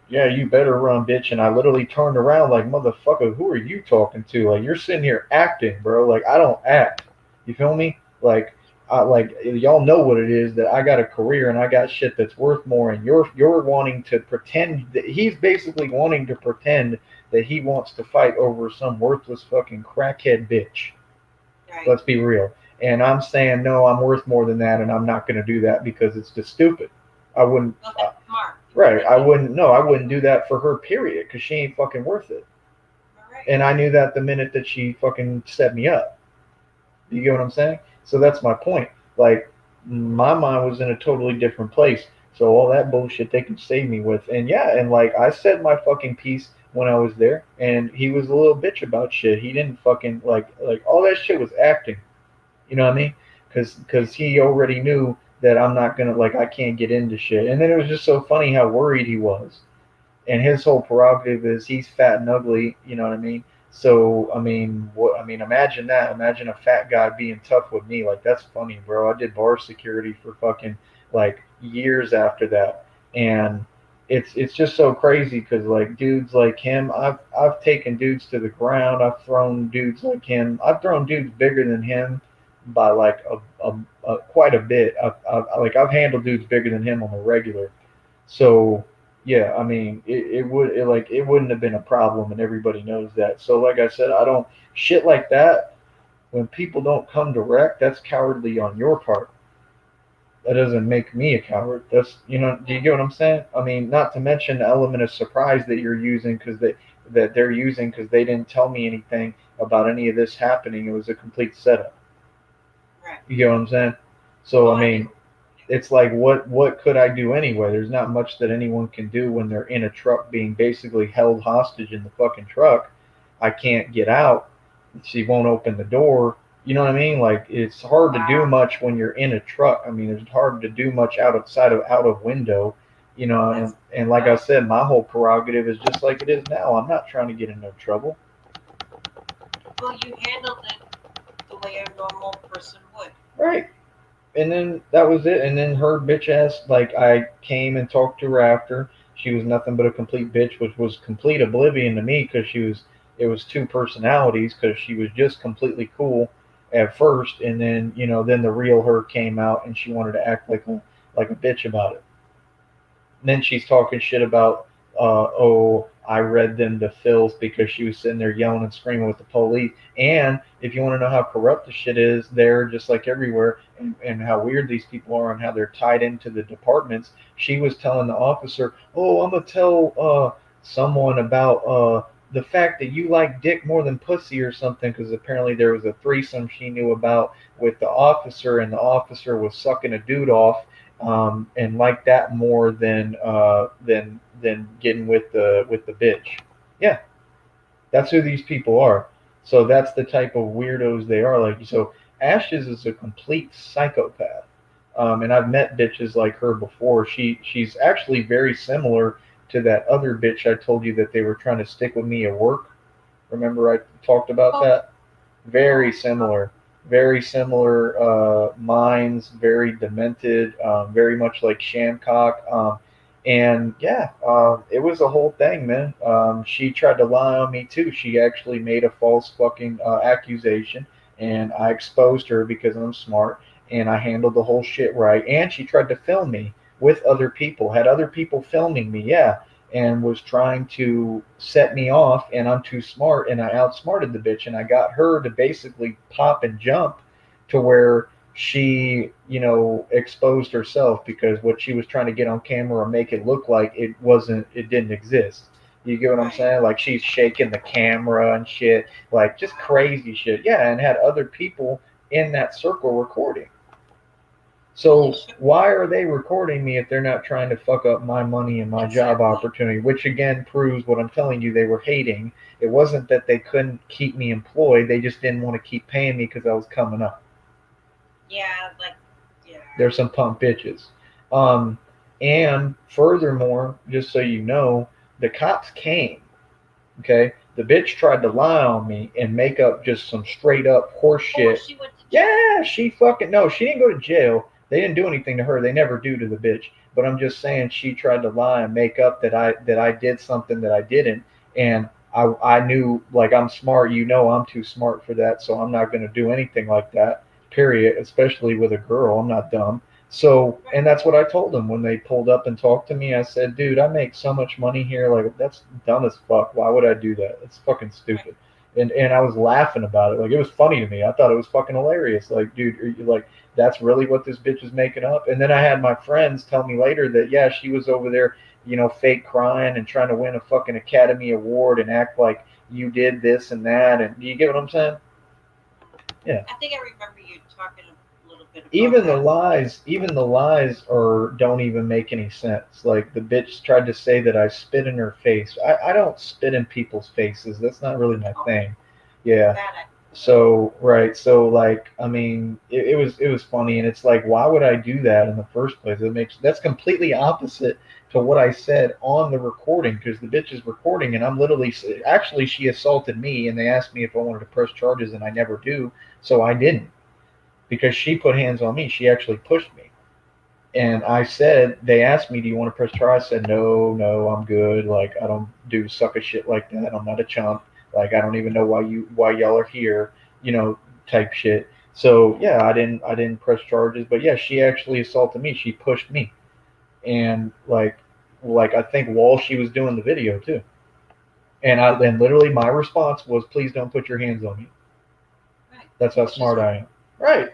yeah, you better run, bitch. And I literally turned around like motherfucker, who are you talking to? Like you're sitting here acting, bro. Like I don't act. You feel me? Like y'all know what it is that I got a career and I got shit that's worth more, and you're wanting to pretend that he's basically wanting to pretend that he wants to fight over some worthless fucking crackhead bitch. Right. Let's be real. And I'm saying no, I'm worth more than that, and I'm not going to do that because it's just stupid. I wouldn't. Well, that's smart. Right. I wouldn't. No, I wouldn't do that for her. Period. Because she ain't fucking worth it. All right. And I knew that the minute that she fucking set me up. You get what I'm saying? So that's my point. Like my mind was in a totally different place. So all that bullshit they could save me with, and yeah, and like I said my fucking piece when I was there, and he was a little bitch about shit. He didn't fucking like all that shit was acting. You know what I mean? Because he already knew that I'm not gonna like I can't get into shit. And then it was just so funny how worried he was. And his whole prerogative is he's fat and ugly. You know what I mean? So I mean, what I mean, imagine that. Imagine a fat guy being tough with me. Like that's funny, bro. I did bar security for fucking like years after that, and it's just so crazy because like dudes like him, I've taken dudes to the ground. I've thrown dudes like him. I've thrown dudes bigger than him by like a quite a bit. I've handled dudes bigger than him on the regular. So yeah, I mean it wouldn't have been a problem, and everybody knows that. So like I said, I don't shit like that. When people don't come direct, that's cowardly on your part. That doesn't make me a coward. That's, do you get what I'm saying? I mean, not to mention the element of surprise that you're using that they're using because they didn't tell me anything about any of this happening. It was a complete setup. Right. You get what I'm saying? So Oh, I I mean, do. it's like what could I do anyway? There's not much that anyone can do when they're in a truck being basically held hostage in the fucking truck. I can't get out. She won't open the door. You know what I mean? Like it's hard to do Wow. much when you're in a truck. I mean, it's hard to do much out of window. And like I said, my whole prerogative is just like it is now. I'm not trying to get in no trouble. Well, you handled it the way a normal person would. Right. And then that was it. And then her bitch ass, like I came and talked to her after. She was nothing but a complete bitch, which was complete oblivion to me because it was two personalities because she was just completely cool at first, and then then the real her came out and she wanted to act like a bitch about it. And then she's talking shit about, oh, I read them to filth because she was sitting there yelling and screaming with the police. And if you want to know how corrupt the shit is there, just like everywhere, and how weird these people are and how they're tied into the departments, she was telling the officer, oh, I'm going to tell someone about the fact that you like dick more than pussy or something, because apparently there was a threesome she knew about with the officer, and the officer was sucking a dude off and like that more than getting with the bitch. Yeah, that's who these people are. So that's the type of weirdos they are. Like so, Ashes is a complete psychopath, and I've met bitches like her before. She's actually very similar to that other bitch I told you that they were trying to stick with me at work. Remember I talked about Oh. that? Very similar. Very similar minds, very demented, very much like Shamcock. And yeah, it was a whole thing, man. She tried to lie on me too. She actually made a false fucking accusation, and I exposed her because I'm smart, and I handled the whole shit right. And she tried to film me with other people, had other people filming me, yeah, and was trying to set me off, and I'm too smart, and I outsmarted the bitch, and I got her to basically pop and jump to where she, exposed herself because what she was trying to get on camera or make it look like it didn't exist. You get what I'm Right. saying? Like she's shaking the camera and shit, like just crazy shit. Yeah, and had other people in that circle recording. So why are they recording me if they're not trying to fuck up my money and my job Exactly. opportunity? Which again proves what I'm telling you. They were hating. It wasn't that they couldn't keep me employed. They just didn't want to keep paying me because I was coming up. Yeah, like, yeah. There's some pump bitches. And furthermore, just so you know, the cops came. Okay, the bitch tried to lie on me and make up just some straight up horse Oh, shit. she went to jail. Yeah, she fucking no, she didn't go to jail. They didn't do anything to her. They never do to the bitch. But I'm just saying she tried to lie and make up that I did something that I didn't. And I knew like I'm smart. I'm too smart for that. So I'm not going to do anything like that. Period. Especially with a girl. I'm not dumb. So and that's what I told them when they pulled up and talked to me. I said, dude, I make so much money here. Like that's dumb as fuck. Why would I do that? It's fucking stupid. And I was laughing about it. Like it was funny to me. I thought it was fucking hilarious. Like, dude, are you like that's really what this bitch is making up? And then I had my friends tell me later that yeah, she was over there, fake crying and trying to win a fucking Academy Award and act like you did this and that. And do you get what I'm saying? Yeah. I think I remember you talking a little bit about Even that. the lies are don't even make any sense. Like the bitch tried to say that I spit in her face. I don't spit in people's faces. That's not really my thing. Yeah. That So right, so like I mean, it was funny, and it's like, why would I do that in the first place? That's completely opposite to what I said on the recording because the bitch is recording, and I'm literally actually she assaulted me, and they asked me if I wanted to press charges, and I never do, so I didn't because she put hands on me. She actually pushed me, And I said, they asked me, do you want to press charge? I said, no, I'm good. Like, I don't do sucker shit like that. I'm not a chump. Like, I don't even know why y'all are here, type shit. So yeah, I didn't press charges, but yeah, she actually assaulted me. She pushed me, and like I think while she was doing the video too. And literally my response was, please don't put your hands on me. Right. That's how Which is smart what- I am. Right.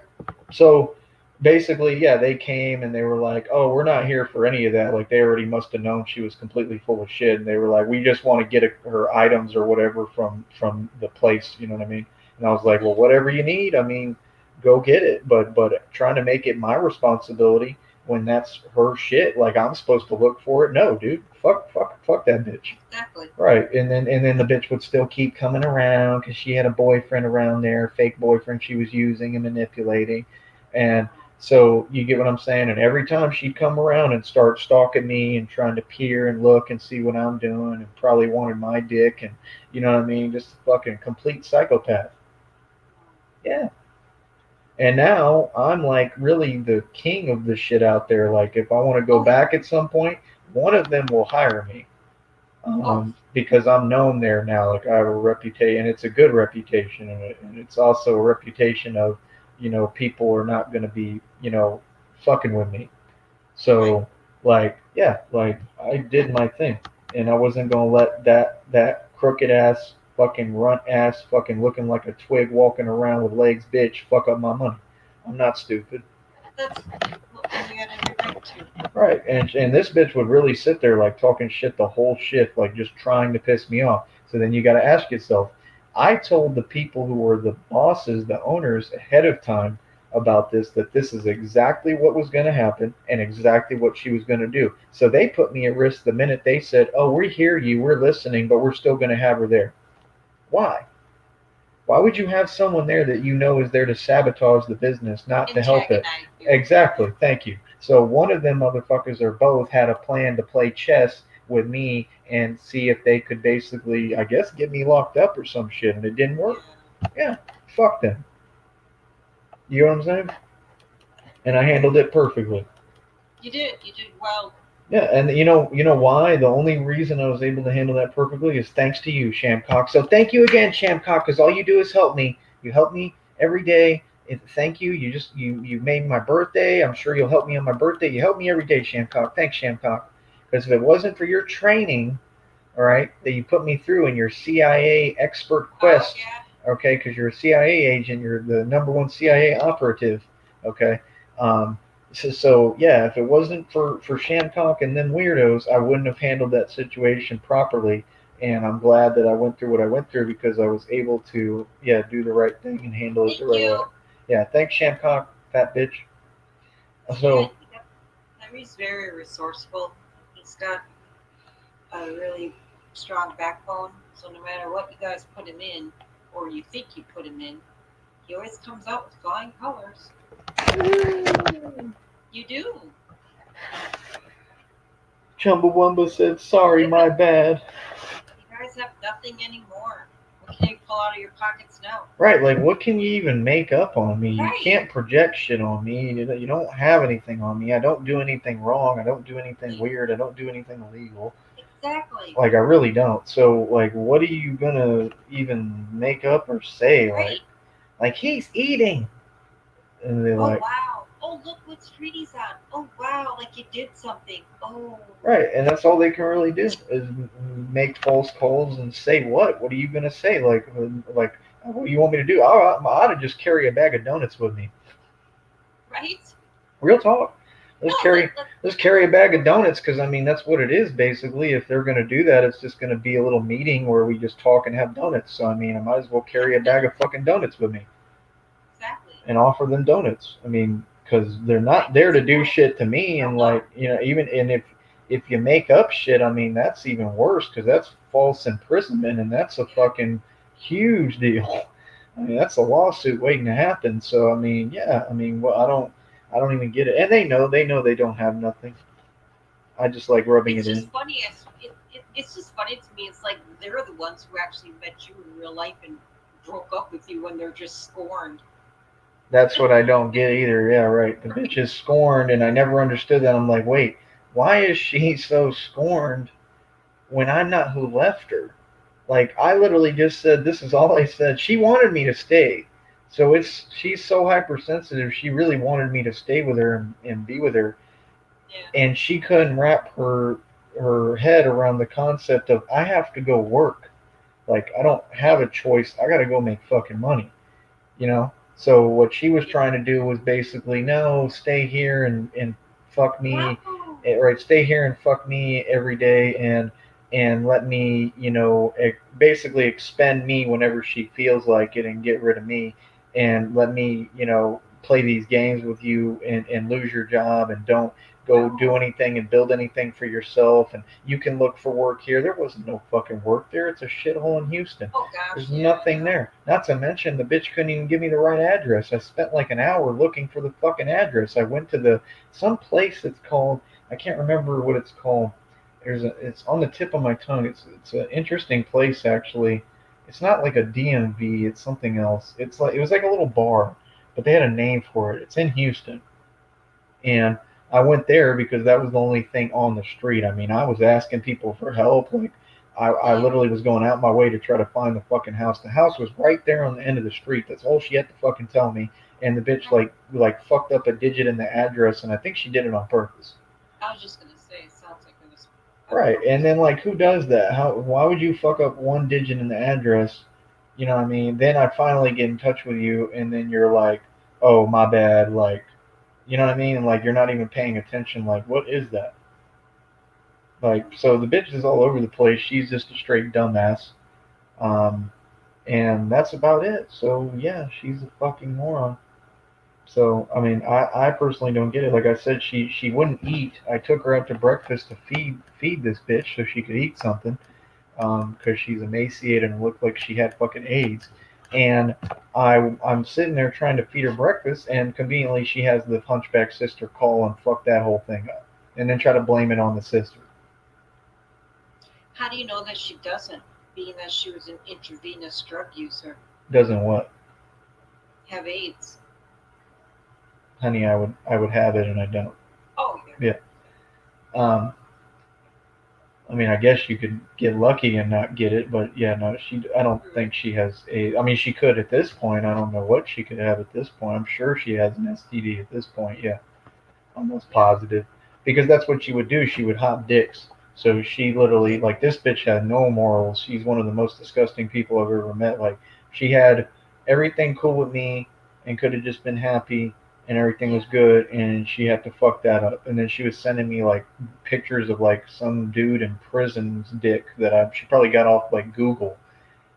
So basically, yeah, they came and they were like, "Oh, we're not here for any of that." Like they already must have known she was completely full of shit, and they were like, "We just want to get her items or whatever from the place." You know what I mean? And I was like, "Well, whatever you need, I mean, go get it." But trying to make it my responsibility when that's her shit, like I'm supposed to look for it. No, dude, fuck that bitch. Exactly. Right, and then the bitch would still keep coming around because she had a boyfriend around there, fake boyfriend she was using and manipulating, and so you get what I'm saying. And every time she'd come around and start stalking me and trying to peer and look and see what I'm doing, and probably wanted my dick, and you know what I mean, just a fucking complete psychopath. Yeah. And now I'm like really the king of this shit out there. Like if I want to go back at some point, one of them will hire me. Because I'm known there now. Like I have a reputation, and it's a good reputation, and it's also a reputation of, people are not going to be, fucking with me. So, like, yeah, like I did my thing, and I wasn't going to let that crooked ass, fucking runt ass, fucking looking like a twig walking around with legs, bitch, fuck up my money. I'm not stupid. That's what you got every right to. Right, and this bitch would really sit there like talking shit the whole shift, like just trying to piss me off. So then you got to ask yourself, I told the people who were the bosses, the owners, ahead of time about this, that this is exactly what was going to happen and exactly what she was going to do. So they put me at risk the minute they said, "Oh, we hear you, we're listening, but we're still going to have her there." Why? Why would you have someone there that you know is there to sabotage the business, not to help it? Antagonize you. Exactly. Thank you. So one of them motherfuckers or both had a plan to play chess with me and see if they could basically, I guess, get me locked up or some shit, and it didn't work. Yeah. Fuck them. You know what I'm saying? And I handled it perfectly. You did well. Yeah, and you know why? The only reason I was able to handle that perfectly is thanks to you, Shamcock. So thank you again, Shamcock, because all you do is help me. You help me every day. Thank you. You made my birthday. I'm sure you'll help me on my birthday. You help me every day, Shamcock. Thanks, Shamcock. Because if it wasn't for your training, all right, that you put me through in your CIA expert quest, okay, because you're a CIA agent, you're the #1 CIA operative, okay. So yeah, if it wasn't for Shamcock and them weirdos, I wouldn't have handled that situation properly. And I'm glad that I went through what I went through because I was able to, yeah, do the right thing and handle it the right way. Yeah, thanks, Shamcock, fat bitch. So Henry's very resourceful. He's got a really strong backbone. So no matter what you guys put him in, or you think you put him in, he always comes out with flying colors. You do. Chumbawamba said, "Sorry, my bad." You guys have nothing anymore. What can you pull out of your pockets now? Right, like what can you even make up on me? You Right. can't project shit on me. You don't have anything on me. I don't do anything wrong. I don't do anything weird. I don't do anything illegal. Exactly. Like I really don't. So like, what are you gonna even make up or say? Right. Like he's eating, and they're Oh like, wow. Oh look what street he's on. Oh wow, like you did something. Oh. right, and that's all they can really do is make false calls and say what? What are you gonna say? Like, what do you want me to do? I ought to just carry a bag of donuts with me. Right? Real talk. Let's No, carry like- let's carry a bag of donuts because I mean that's what it is basically. If they're gonna do that, it's just gonna be a little meeting where we just talk and have donuts. So I mean, I might as well carry a bag of fucking donuts with me Exactly. and offer them donuts. I mean, because they're not there to do shit to me, and like even and if you make up shit, I mean that's even worse because that's false imprisonment and that's a fucking huge deal. I mean that's a lawsuit waiting to happen. So I mean, yeah, I mean, well, I don't even get it, and they know they don't have nothing. I just like rubbing It's it just in. funny. It's just funny to me. It's like they're the ones who actually met you in real life and broke up with you when they're just scorned. That's what I don't get either. Yeah, right. The bitch is scorned, and I never understood that. I'm like, wait, why is she so scorned when I'm not who left her? Like, I literally just said, this is all I said. She wanted me to stay. So she's so hypersensitive. She really wanted me to stay with her and be with her. Yeah. And she couldn't wrap her head around the concept of I have to go work. Like, I don't have a choice. I got to go make fucking money, you know? So what she was trying to do was basically, no, stay here and fuck me, Wow. right? Stay here and fuck me every day and let me, basically expend me whenever she feels like it and get rid of me and let me, play these games with you and lose your job and don't go do anything and build anything for yourself and you can look for work here. There wasn't no fucking work there. It's a shithole in Houston. Oh gosh. There's yeah. nothing there. Not to mention the bitch couldn't even give me the right address. I spent like an hour looking for the fucking address. I went to some place that's called, I can't remember what it's called. It's on the tip of my tongue. It's an interesting place actually. It's not like a DMV. It's something else. It was like a little bar, but they had a name for it. It's in Houston, and I went there because that was the only thing on the street. I mean, I was asking people for help. Like, I literally was going out my way to try to find the fucking house. The house was right there on the end of the street. That's all she had to fucking tell me. And the bitch like fucked up a digit in the address, and I think she did it on purpose. I was just gonna say, it sounds like it was. Right, and then like who does that? Why would you fuck up one digit in the address? You know what I mean? Then I finally get in touch with you, and then you're like, "Oh, my bad." Like, you know what I mean? And like you're not even paying attention. Like, what is that? Like, so the bitch is all over the place. She's just a straight dumbass, um, and that's about it. So yeah, she's a fucking moron. So I mean, I personally don't get it. Like I said, she wouldn't eat. I took her out to breakfast to feed this bitch so she could eat something, because she's emaciated and looked like she had fucking AIDS. And I'm sitting there trying to feed her breakfast, and conveniently she has the hunchback sister call and fuck that whole thing up, and then try to blame it on the sister. How do you know that she doesn't, being that she was an intravenous drug user, Doesn't what, have AIDS? honey? I would have it, and I don't. Oh yeah. Yeah. I mean, I guess you could get lucky and not get it, but yeah, no, I don't think she has a. I mean, she could at this point. I don't know what she could have at this point. I'm sure she has an STD at this point. Yeah, almost positive, because that's what she would do. She would hop dicks. So she literally, like, this bitch had no morals. She's one of the most disgusting people I've ever met. Like, she had everything cool with me and could have just been happy and everything was good, and she had to fuck that up. And then she was sending me like pictures of like some dude in prison's dick that she probably got off like Google.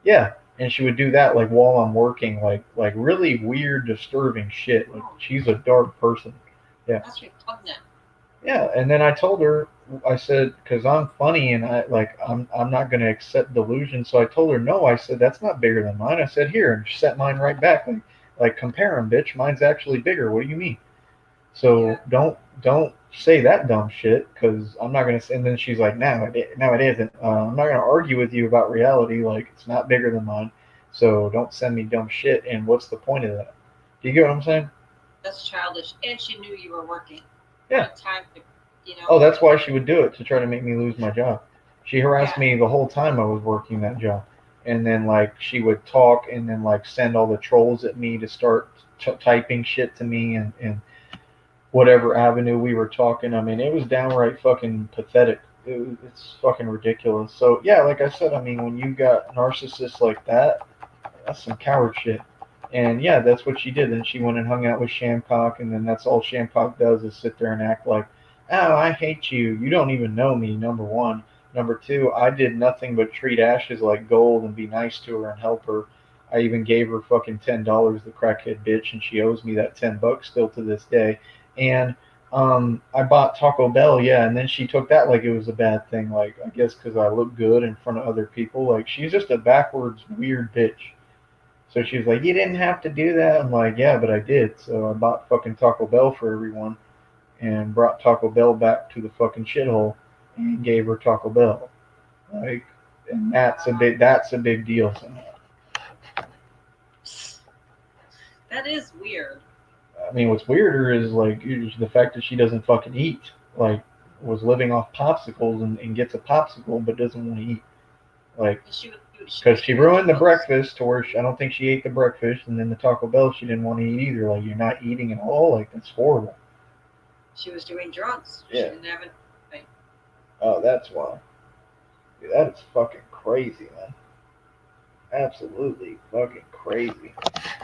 Yeah, and she would do that like while I'm working, like really weird, disturbing shit. Like, she's a dark person. Yeah. That's repugnant. Yeah, and then I told her, I said, because I'm funny and I'm not going to accept delusion. So I told her, no. I said, that's not bigger than mine. I said, here, and she set mine right back. Like compare them, bitch. Mine's actually bigger. What do you mean? So Yeah. don't say that dumb shit, because I'm not going to say. And then she's like, no, it isn't. I'm not going to argue with you about reality. Like, it's not bigger than mine. So don't send me dumb shit. And what's the point of that? Do you get what I'm saying? That's childish. And she knew you were working. Yeah. Time to, Oh, that's why she would do it, to try to make me lose my job. She harassed Yeah. me the whole time I was working that job. And then like she would talk and then like send all the trolls at me to start typing shit to me and whatever avenue we were talking. I mean, it was downright fucking pathetic. It's fucking ridiculous. So yeah, like I said, I mean, when you got narcissists like that, that's some coward shit. And yeah, that's what she did. Then she went and hung out with Shamcock, and then that's all Shamcock does is sit there and act like, oh, I hate you. You don't even know me, number one. Number two, I did nothing but treat Ashes like gold and be nice to her and help her. I even gave her fucking $10, the crackhead bitch, and she owes me that $10 still to this day. And I bought Taco Bell, yeah, and then she took that like it was a bad thing. Like, I guess because I look good in front of other people. Like, she's just a backwards, weird bitch. So she was like, you didn't have to do that. I'm like, yeah, but I did. So I bought fucking Taco Bell for everyone and brought Taco Bell back to the fucking shithole and gave her Taco Bell. Like, and that's a big deal somehow. That is weird. I mean, what's weirder is like the fact that she doesn't fucking eat. Like, was living off popsicles and gets a popsicle but doesn't want to eat. Like, because she ruined the breakfast to where I don't think she ate the breakfast, and then the Taco Bell she didn't want to eat either. Like, you're not eating at all. Like, that's horrible. She was doing drugs. Yeah. She didn't have it. Oh, that's why. Dude, that is fucking crazy, man. Absolutely fucking crazy.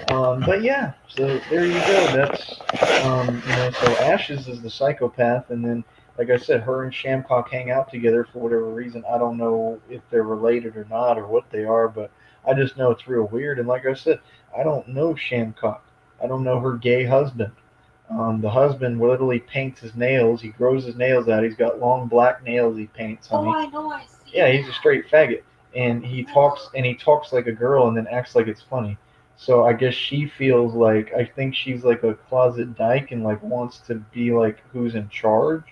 But yeah, so there you go. That's so Ashes is the psychopath, and then like I said, her and Shamcock hang out together for whatever reason. I don't know if they're related or not or what they are, but I just know it's real weird. And like I said, I don't know Shamcock. I don't know her gay husband. The husband literally paints his nails. He grows his nails out. He's got long black nails he paints. I know. I see. Yeah, he's a straight faggot, and he talks like a girl, and then acts like it's funny. So I guess she feels like I think she's like a closet dyke and like wants to be like who's in charge.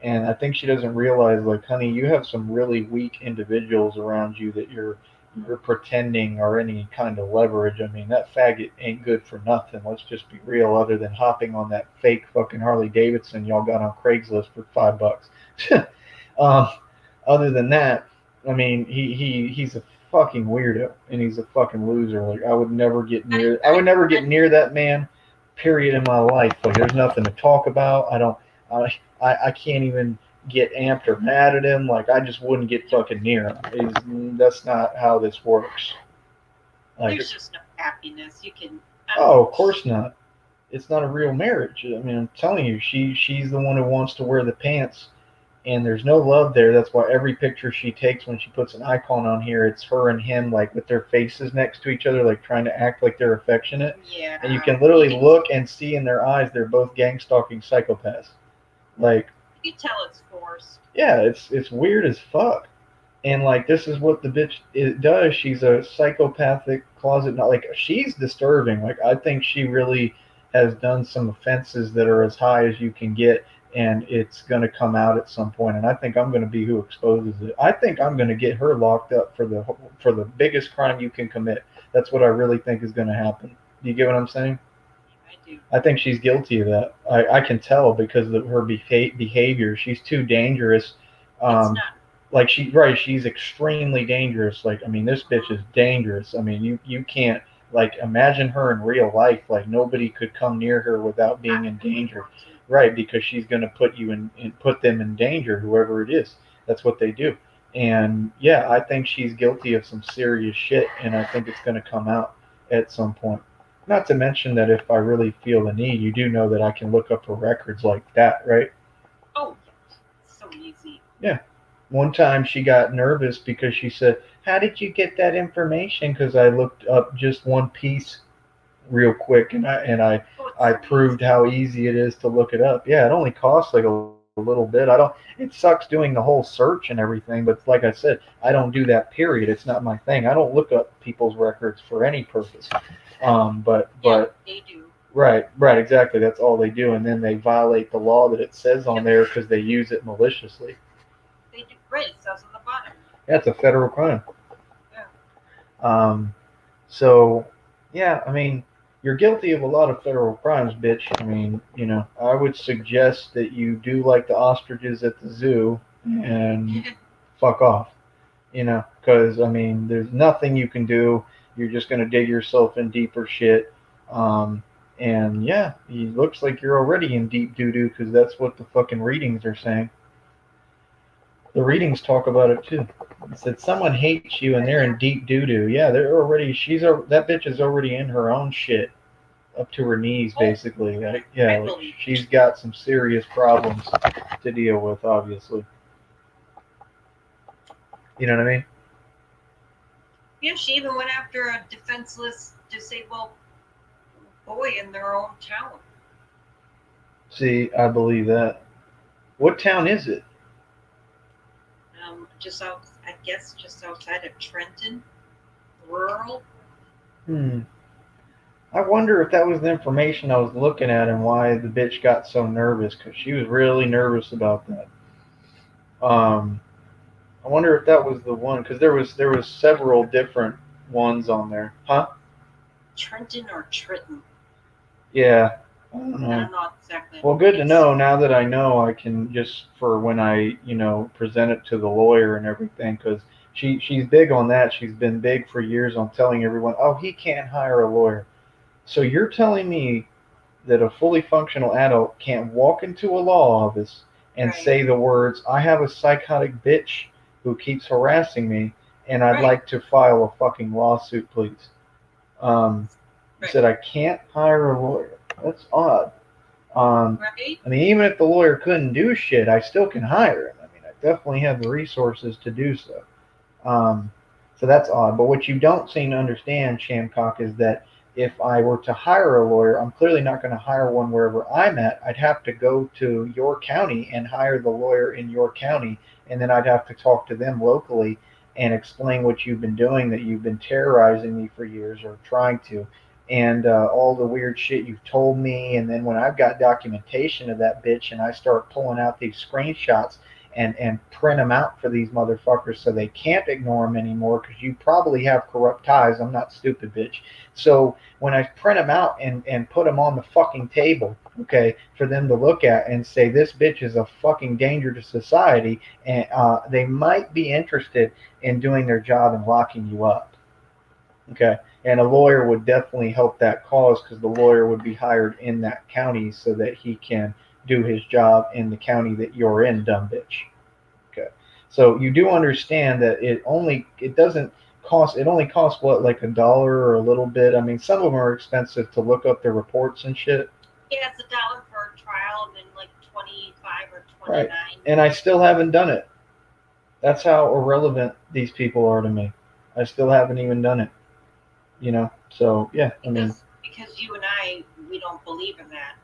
And I think she doesn't realize like, honey, you have some really weak individuals around you that you're pretending are any kind of leverage. I mean, that faggot ain't good for nothing. Let's just be real. Other than hopping on that fake fucking Harley Davidson y'all got on Craigslist for $5. Other than that, I mean, he's a fucking weirdo and he's a fucking loser. Like, I would never get near that man. Period in my life. Like, there's nothing to talk about. I can't even get amped or mad at him. Like, I just wouldn't get fucking near him. That's not how this works. Like, there's just no happiness. You can. Oh, of course not. It's not a real marriage. I mean, I'm telling you, she's the one who wants to wear the pants, and there's no love there. That's why every picture she takes when she puts an icon on here, it's her and him, like, with their faces next to each other, like, trying to act like they're affectionate. Yeah. And you can literally look and see in their eyes they're both gang-stalking psychopaths. Like, you can tell it's forced. Yeah, it's weird as fuck. And like, this is what the bitch does. She's a psychopathic closet. Not like, she's disturbing. Like, I think she really has done some offenses that are as high as you can get, and it's going to come out at some point. And I think I'm going to be who exposes it. I think I'm going to get her locked up for the biggest crime you can commit. That's what I really think is going to happen. Do you get what I'm saying? I do. I think she's guilty of that. I can tell because of her behavior. She's too dangerous. It's not. Like, she's extremely dangerous. Like, I mean, this bitch is dangerous. I mean, you can't, like, imagine her in real life. Like, nobody could come near her without being in danger. Right, because she's going to put you put them in danger, whoever it is. That's what they do. And yeah, I think she's guilty of some serious shit, and I think it's going to come out at some point. Not to mention that if I really feel the need, you do know that I can look up her records like that, right? Oh, so easy. Yeah. One time she got nervous because she said, "How did you get that information?" Because I looked up just one piece real quick, and I proved how easy it is to look it up. Yeah, it only costs like a little bit. It sucks doing the whole search and everything, but like I said, I don't do that, period. It's not my thing. I don't look up people's records for any purpose. But they do. Right, exactly. That's all they do, and then they violate the law that it says on there because they use it maliciously. They do. Right, it says on the bottom. That's a federal crime. Yeah. So, yeah, I mean, you're guilty of a lot of federal crimes, bitch. I mean, I would suggest that you do like the ostriches at the zoo and fuck off. Because, I mean, there's nothing you can do. You're just going to dig yourself in deeper shit. And yeah, it looks like you're already in deep doo-doo because that's what the fucking readings are saying. The readings talk about it too. It said someone hates you and they're in deep doo-doo. Yeah, that bitch is already in her own shit up to her knees, basically. Like, she's got some serious problems to deal with, obviously. You know what I mean? Yeah, she even went after a defenseless, disabled boy in their own town. See, I believe that. What town is it? Just outside of Trenton, rural. I wonder if that was the information I was looking at and why the bitch got so nervous, because she was really nervous about that. I wonder if that was the one, because there was several different ones on there. Huh? Trenton or Triton? Yeah. I don't know. I'm not exactly. Well, good to it's- know. Now that I know, I can just for when I, present it to the lawyer and everything, because she's big on that. She's been big for years on telling everyone, oh, he can't hire a lawyer. So you're telling me that a fully functional adult can't walk into a law office and Right. say the words, I have a psychotic bitch who keeps harassing me, and I'd Right. like to file a fucking lawsuit, please. He Right. said, I can't hire a lawyer. That's odd. Right? I mean, even if the lawyer couldn't do shit, I still can hire him. I mean, I definitely have the resources to do so. So that's odd. But what you don't seem to understand, Shamcock, is that if I were to hire a lawyer, I'm clearly not going to hire one wherever I'm at. I'd have to go to your county and hire the lawyer in your county, and then I'd have to talk to them locally and explain what you've been doing, that you've been terrorizing me for years or trying to, and all the weird shit you've told me. And then when I've got documentation of that bitch and I start pulling out these screenshots and print them out for these motherfuckers so they can't ignore them anymore because you probably have corrupt ties. I'm not stupid, bitch. So when I print them out and put them on the fucking table, okay, for them to look at and say, this bitch is a fucking danger to society, and they might be interested in doing their job and locking you up. Okay. And a lawyer would definitely help that cause because the lawyer would be hired in that county so that he can do his job in the county that you're in, dumb bitch. Okay. So you do understand that it only costs what, like $1 or a little bit. I mean, some of them are expensive to look up their reports and shit. Yeah, it's $1 for a trial and then like 25 or 29. Right. And I still haven't done it. That's how irrelevant these people are to me. I still haven't even done it. So yeah, I mean, because you and I, we don't believe in that.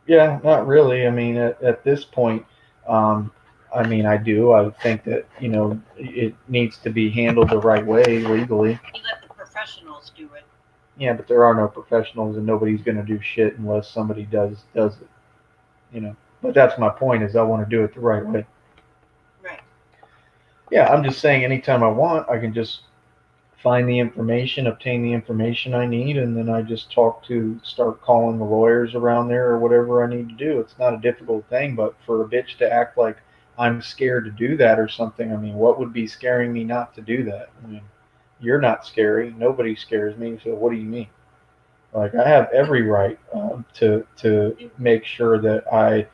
yeah, not really. I mean, at this point, I mean, I do. I would think that it needs to be handled the right way legally. You let the professionals do it. Yeah, but there are no professionals, and nobody's going to do shit unless somebody does it. But that's my point. Is I want to do it the right way. Right. Yeah, I'm just saying. Anytime I want, I can just find the information, obtain the information I need, and then I just start calling the lawyers around there or whatever I need to do. It's not a difficult thing, but for a bitch to act like I'm scared to do that or something, I mean, what would be scaring me not to do that? I mean, you're not scary. Nobody scares me. So what do you mean? Like, I have every right to make sure that I,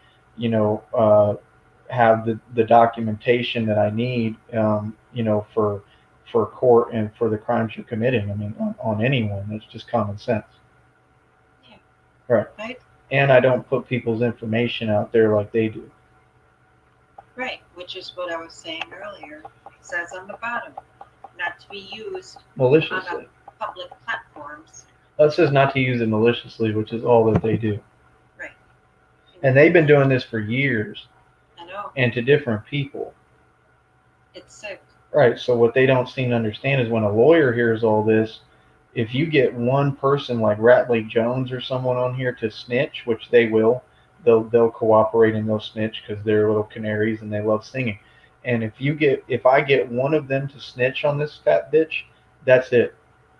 have the documentation that I need, for court and for the crimes you're committing. I mean, on anyone. It's just common sense. Yeah. Right. And I don't put people's information out there like they do. Right, which is what I was saying earlier. It says on the bottom, not to be used Maliciously. on public platforms. It says not to use it maliciously, which is all that they do. Right. And they've been doing this for years. I know. And to different people. It's sick. Right. So what they don't seem to understand is when a lawyer hears all this, if you get one person like Ratley Jones or someone on here to snitch, which they will, they'll cooperate and they'll snitch because they're little canaries and they love singing. And if I get one of them to snitch on this fat bitch, that's it.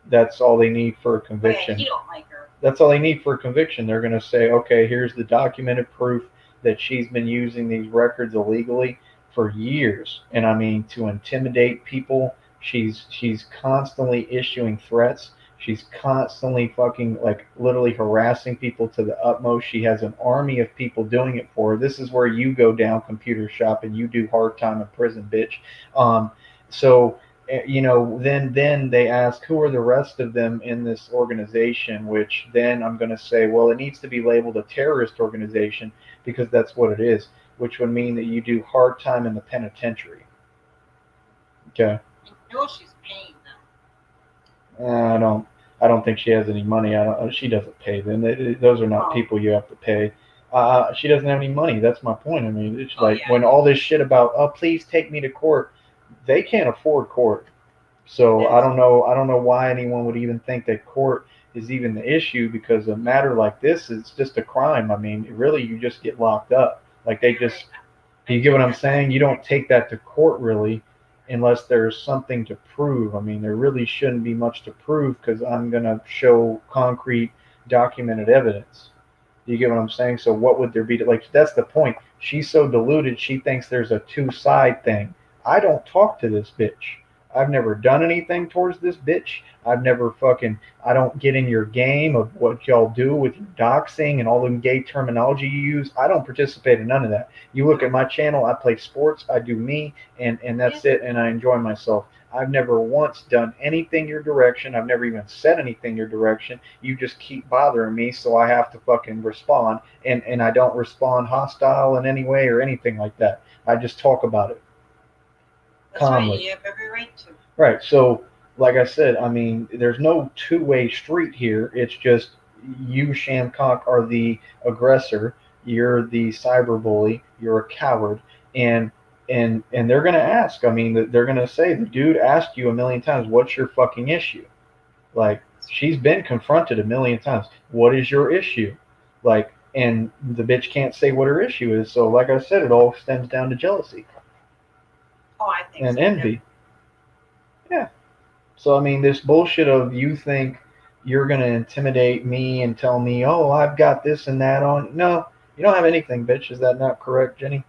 That's all they need for a conviction. Yeah, you don't like her. That's all they need for a conviction. They're going to say, okay, here's the documented proof that she's been using these records illegally for years. And I mean, to intimidate people, she's constantly issuing threats. She's constantly fucking, like, literally harassing people to the utmost. She has an army of people doing it for her. This is where you go down, computer shop, and you do hard time in prison, bitch. Then they ask, who are the rest of them in this organization, which then I'm going to say, well, it needs to be labeled a terrorist organization because that's what it is, which would mean that you do hard time in the penitentiary. Okay. You know she's paying them. I don't think she has any money. She doesn't pay them. Those are not people you have to pay. She doesn't have any money. That's my point. I mean, it's when all this shit about, oh, please take me to court, they can't afford court. So I don't know why anyone would even think that court is even the issue, because a matter like this is just a crime. I mean, really, you just get locked up. Like, do you get what I'm saying? You don't take that to court really unless there's something to prove. I mean, there really shouldn't be much to prove because I'm going to show concrete documented evidence. Do you get what I'm saying? So what would there be to, like, that's the point. She's so deluded, she thinks there's a two-side thing. I don't talk to this bitch. I've never done anything towards this bitch. I've never I don't get in your game of what y'all do with your doxing and all the gay terminology you use. I don't participate in none of that. You look at my channel, I play sports, I do me, and that's it, and I enjoy myself. I've never once done anything your direction. I've never even said anything your direction. You just keep bothering me, so I have to fucking respond, and I don't respond hostile in any way or anything like that. I just talk about it. That's right. Calmly. You have every right to. Right. So, like I said, I mean, there's no two-way street here. It's just you, Shamcock, are the aggressor. You're the cyberbully. You're a coward, and they're gonna ask. I mean, they're gonna say the dude asked you a million times, "What's your fucking issue?" Like, she's been confronted a million times. What is your issue? Like, and the bitch can't say what her issue is. So, like I said, it all stems down to jealousy Oh, I think and so. envy. Yeah. So, I mean, this bullshit of you think you're going to intimidate me and tell me, oh, I've got this and that on. No, you don't have anything, bitch. Is that not correct, Jenny?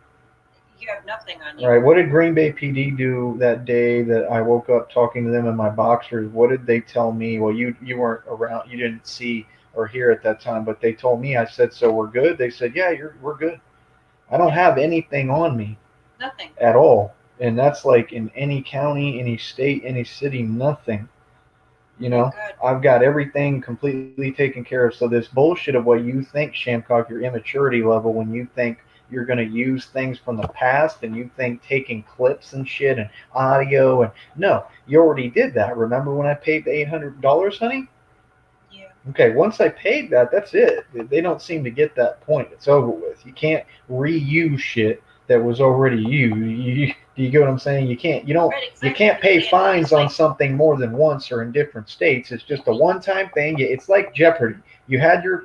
You have nothing on you. All right. What did Green Bay PD do that day that I woke up talking to them in my boxers? What did they tell me? Well, you weren't around. You didn't see or hear at that time, but they told me. I said, so we're good? They said, yeah, we're good. I don't have anything on me. Nothing. At all. And that's like in any county, any state, any city, nothing. You know, Good. I've got everything completely taken care of. So this bullshit of what you think, Shamcock, your immaturity level, when you think you're going to use things from the past and you think taking clips and shit and audio and no, you already did that. Remember when I paid the $800, honey? Yeah. Okay, once I paid that, that's it. They don't seem to get that point. It's over with. You can't reuse shit that was already used. Do you get what I'm saying? You can't. You don't. Right, exactly. You can't pay Yeah, fines it's on like- something more than once or in different states. It's just a one-time thing. It's like Jeopardy. You had your.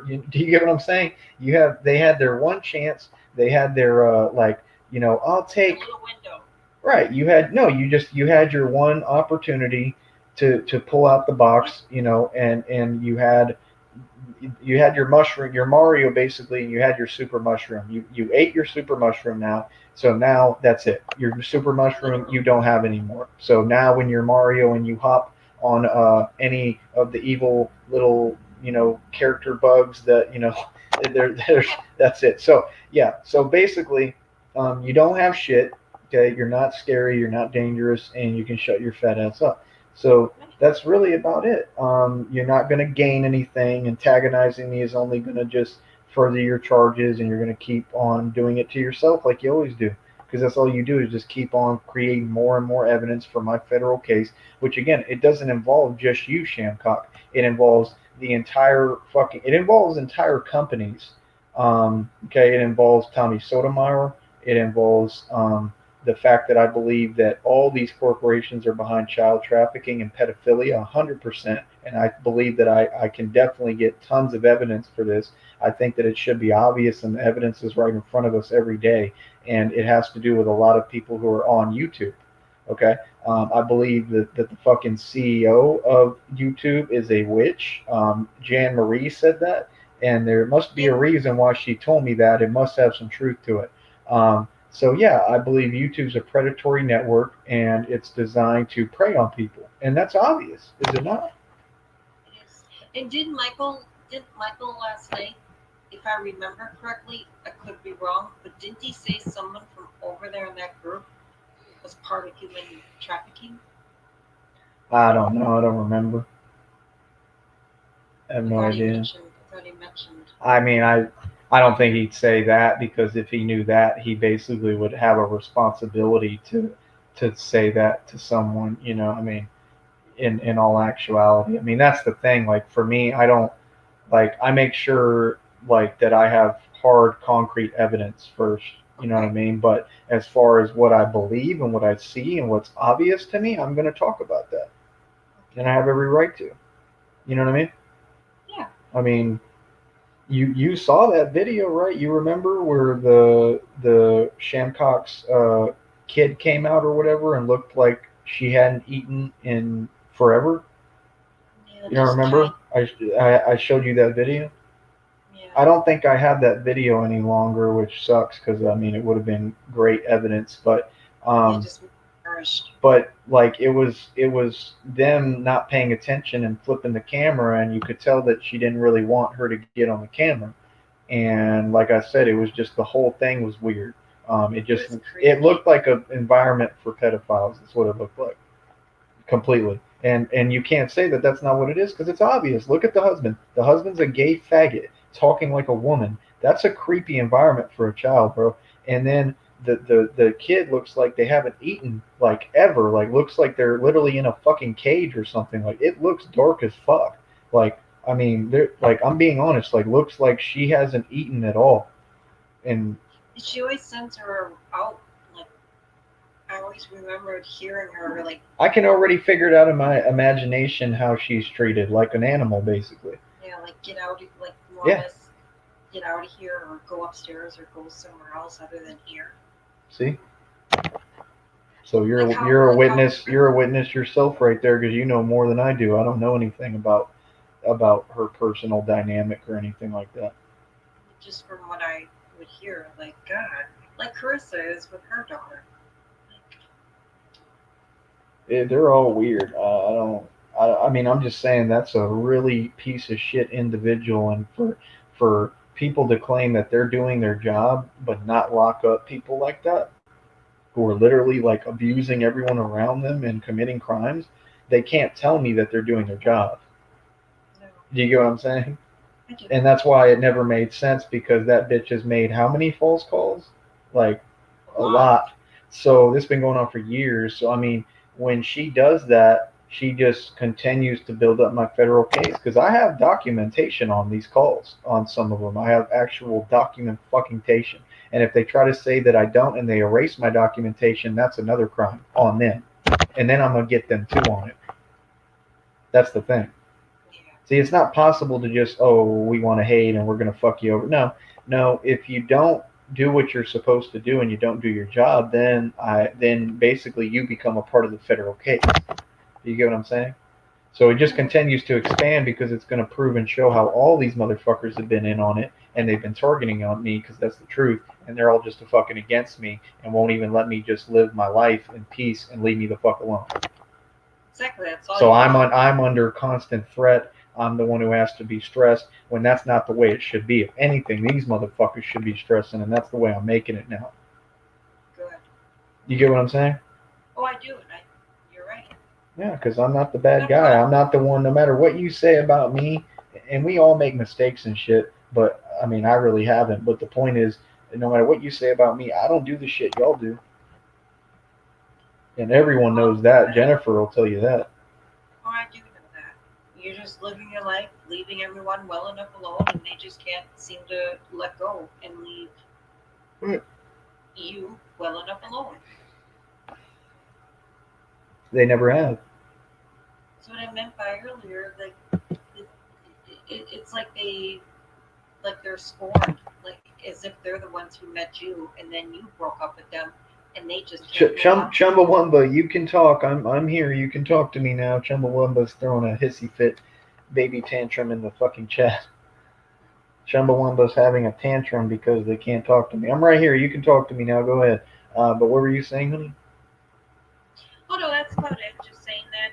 Do you get what I'm saying? They had their one chance. They had their I'll A take. little window. Right. You had your one opportunity to pull out the box, and you had your mushroom, your Mario basically, and you had your super mushroom. You ate your super mushroom now. So now that's it. Your super mushroom you don't have anymore. So now when you're Mario and you hop on any of the evil little, character bugs that, there's that's it. So yeah, so basically you don't have shit. Okay, you're not scary, you're not dangerous, and you can shut your fat ass up. So that's really about it. You're not going to gain anything. Antagonizing me is only going to just further your charges, and you're going to keep on doing it to yourself like you always do. Because that's all you do is just keep on creating more and more evidence for my federal case, which again, it doesn't involve just you, Shamcock. It involves it involves entire companies. Okay, it involves Tommy Sotomayor. It involves the fact that I believe that all these corporations are behind child trafficking and pedophilia 100%. And I believe that I can definitely get tons of evidence for this. I think that it should be obvious, and the evidence is right in front of us every day. And it has to do with a lot of people who are on YouTube. Okay. I believe that the fucking CEO of YouTube is a witch. Jan Marie said that. And there must be a reason why she told me that. It must have some truth to it. So yeah, I believe YouTube's a predatory network, and it's designed to prey on people, and that's obvious, is it not? It is. And didn't Michael last night, if I remember correctly, I could be wrong, but didn't he say someone from over there in that group was part of human trafficking? I don't know. I don't remember. I have no idea. I thought he mentioned. I mean, I don't think he'd say that, because if he knew that, he basically would have a responsibility to say that to someone, I mean, in all actuality. I mean, that's the thing. Like, for me, I make sure, that I have hard, concrete evidence first, you know what I mean? But as far as what I believe and what I see and what's obvious to me, I'm going to talk about that. And I have every right to. You know what I mean? Yeah. I mean, you saw that video, right? You remember where the Shamcock's kid came out or whatever and looked like she hadn't eaten in forever? Yeah, You don't remember? I showed you that video. Yeah. I don't think I have that video any longer, which sucks because I mean it would have been great evidence, but Just nourished. but like it was them not paying attention and flipping the camera, and you could tell that she didn't really want her to get on the camera. And like I said, it was just the whole thing was weird. It just was creepy. it looked like an environment for pedophiles. That's what it looked like, completely. And you can't say that that's not what it is because it's obvious. Look at the husband. The husband's a gay faggot talking like a woman. That's a creepy environment for a child, bro. And then the kid looks like they haven't eaten like ever. Like looks like they're literally in a fucking cage or something. Like it looks dark as fuck. Like I mean, they're like I'm being honest. Like looks like she hasn't eaten at all. And She always sends her out. Like I always remembered hearing her like, I can already figure it out in my imagination how she's treated, like an animal, basically. like get out, like more Yeah. or less, get out of here or go upstairs or go somewhere else other than here. See? So you're Like how- you're a like witness. how- You're a witness yourself, right there, because you know more than I do. I don't know anything about her personal dynamic or anything like that. Just from what I would hear, like God, like Carissa is with her daughter. They're all weird. I don't. I mean, I'm just saying that's a really piece of shit individual, and for people to claim that they're doing their job but not lock up people like that, who are literally like abusing everyone around them and committing crimes, they can't tell me that they're doing their job. No, Do you get what I'm saying? I do. And that's why it never made sense because that bitch has made how many false calls? Like a lot. So this has been going on for years. So I mean, when she does that, she just continues to build up my federal case because I have documentation on these calls. On some of them, I have actual documentation. And if they try to say that I don't and they erase my documentation, that's another crime on them. And then I'm gonna get them too on it. That's the thing. Yeah. See, it's not possible to just, oh, we want to hate and we're going to fuck you over. No. If you don't do what you're supposed to do and you don't do your job, then basically you become a part of the federal case. Do you get what I'm saying? So it just continues to expand because it's going to prove and show how all these motherfuckers have been in on it and they've been targeting on me because that's the truth. And they're all just fucking against me and won't even let me just live my life in peace and leave me the fuck alone. Exactly. That's all. So you I'm want. under constant threat. I'm the one who has to be stressed when that's not the way it should be. If anything, these motherfuckers should be stressing, and that's the way I'm making it now. Good. You get what I'm saying? Oh, I do. You're right. Yeah, because I'm not the bad guy. I'm not the one, no matter what you say about me, and we all make mistakes and shit, but, I mean, I really haven't. But the point is, no matter what you say about me, I don't do the shit y'all do. And everyone knows that. Jennifer will tell you that. Oh, I do know that. You're just living your life, leaving everyone well enough alone, and they just can't seem to let go and leave you well enough alone. They never have. That's what I meant by earlier. Like, it's like they're scorned, like as if they're the ones who met you, and then you broke up with them, and they just can't. Chumbawamba, you can talk. I'm here. You can talk to me now. Chumbawamba's throwing a hissy fit, baby tantrum in the fucking chat. Chumbawamba's having a tantrum because they can't talk to me. I'm right here. You can talk to me now. Go ahead. But what were you saying, honey? Oh no, that's about it. Just saying that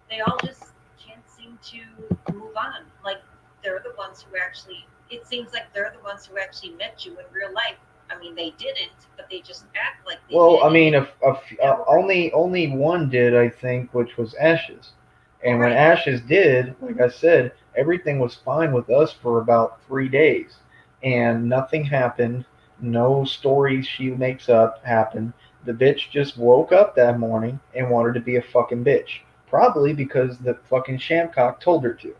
they all just can't seem to move on. Like they're the ones who actually. It seems like they're the ones who actually met you in real life. I mean, they didn't, but they just act like they did. Well, I mean, only one did, I think, which was Ashes. And when Right. Ashes did, like I said, everything was fine with us for about 3 days. And nothing happened. No stories she makes up happened. The bitch just woke up that morning and wanted to be a fucking bitch. Probably because the fucking Shamcock told her to.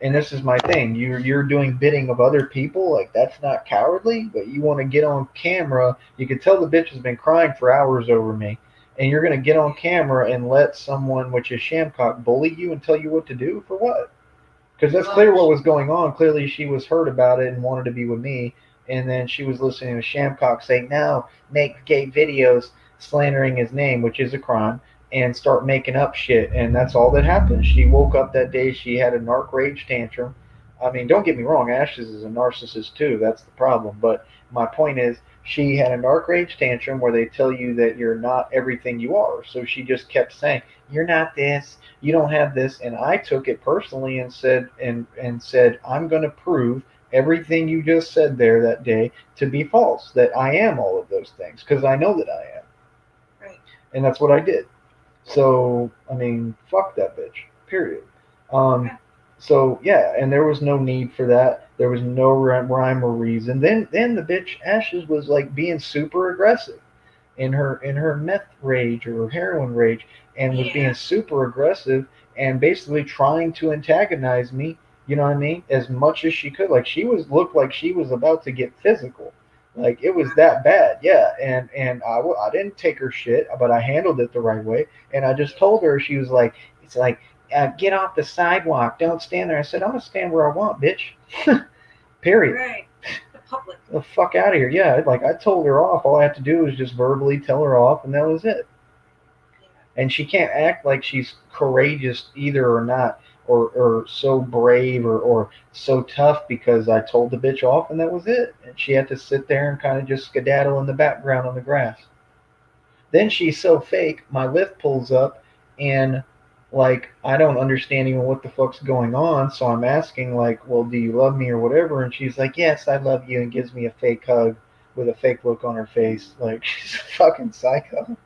And this is my thing. You're doing bidding of other people. Like, that's not cowardly, but you want to get on camera. You can tell the bitch has been crying for hours over me. And you're going to get on camera and let someone, which is Shamcock, bully you and tell you what to do? For what? Because that's clear what was going on. Clearly, she was hurt about it and wanted to be with me. And then she was listening to Shamcock say, no, make gay videos slandering his name, which is a crime. and start making up shit. And that's all that happened. She woke up that day. She had a narc rage tantrum. I mean, don't get me wrong. Ashes is a narcissist too. That's the problem. But my point is, she had a narc rage tantrum where they tell you that you're not everything you are. So she just kept saying, "You're not this. You don't have this." And I took it personally and said, "I'm going to prove everything you just said there that day to be false. That I am all of those things because I know that I am." Right. And that's what I did. So I mean, fuck that bitch. Period. Yeah. So yeah, and there was no need for that. There was no rhyme or reason. Then the bitch Ashes was like being super aggressive in her meth rage or heroin rage, and was Yeah. being super aggressive and basically trying to antagonize me. You know what I mean? As much as she could. Like she was looked like she was about to get physical. Like it was that bad. Yeah, and I didn't take her shit, but I handled it the right way. And I just told her, she was like, it's like, get off the sidewalk. Don't stand there. I said, I'm going to stand where I want, bitch. Period. Right. The public. The fuck out of here. Yeah, like I told her off. All I had to do was just verbally tell her off, and that was it. Yeah. And she can't act like she's courageous either or not, or so brave or so tough because I told the bitch off, and that was it. And she had to sit there and kind of just skedaddle in the background on the grass. Then she's so fake, my lift pulls up, and like I don't understand even what the fuck's going on, so I'm asking like, well, do you love me or whatever? And she's like, yes, I love you, and gives me a fake hug with a fake look on her face, like she's a fucking psycho.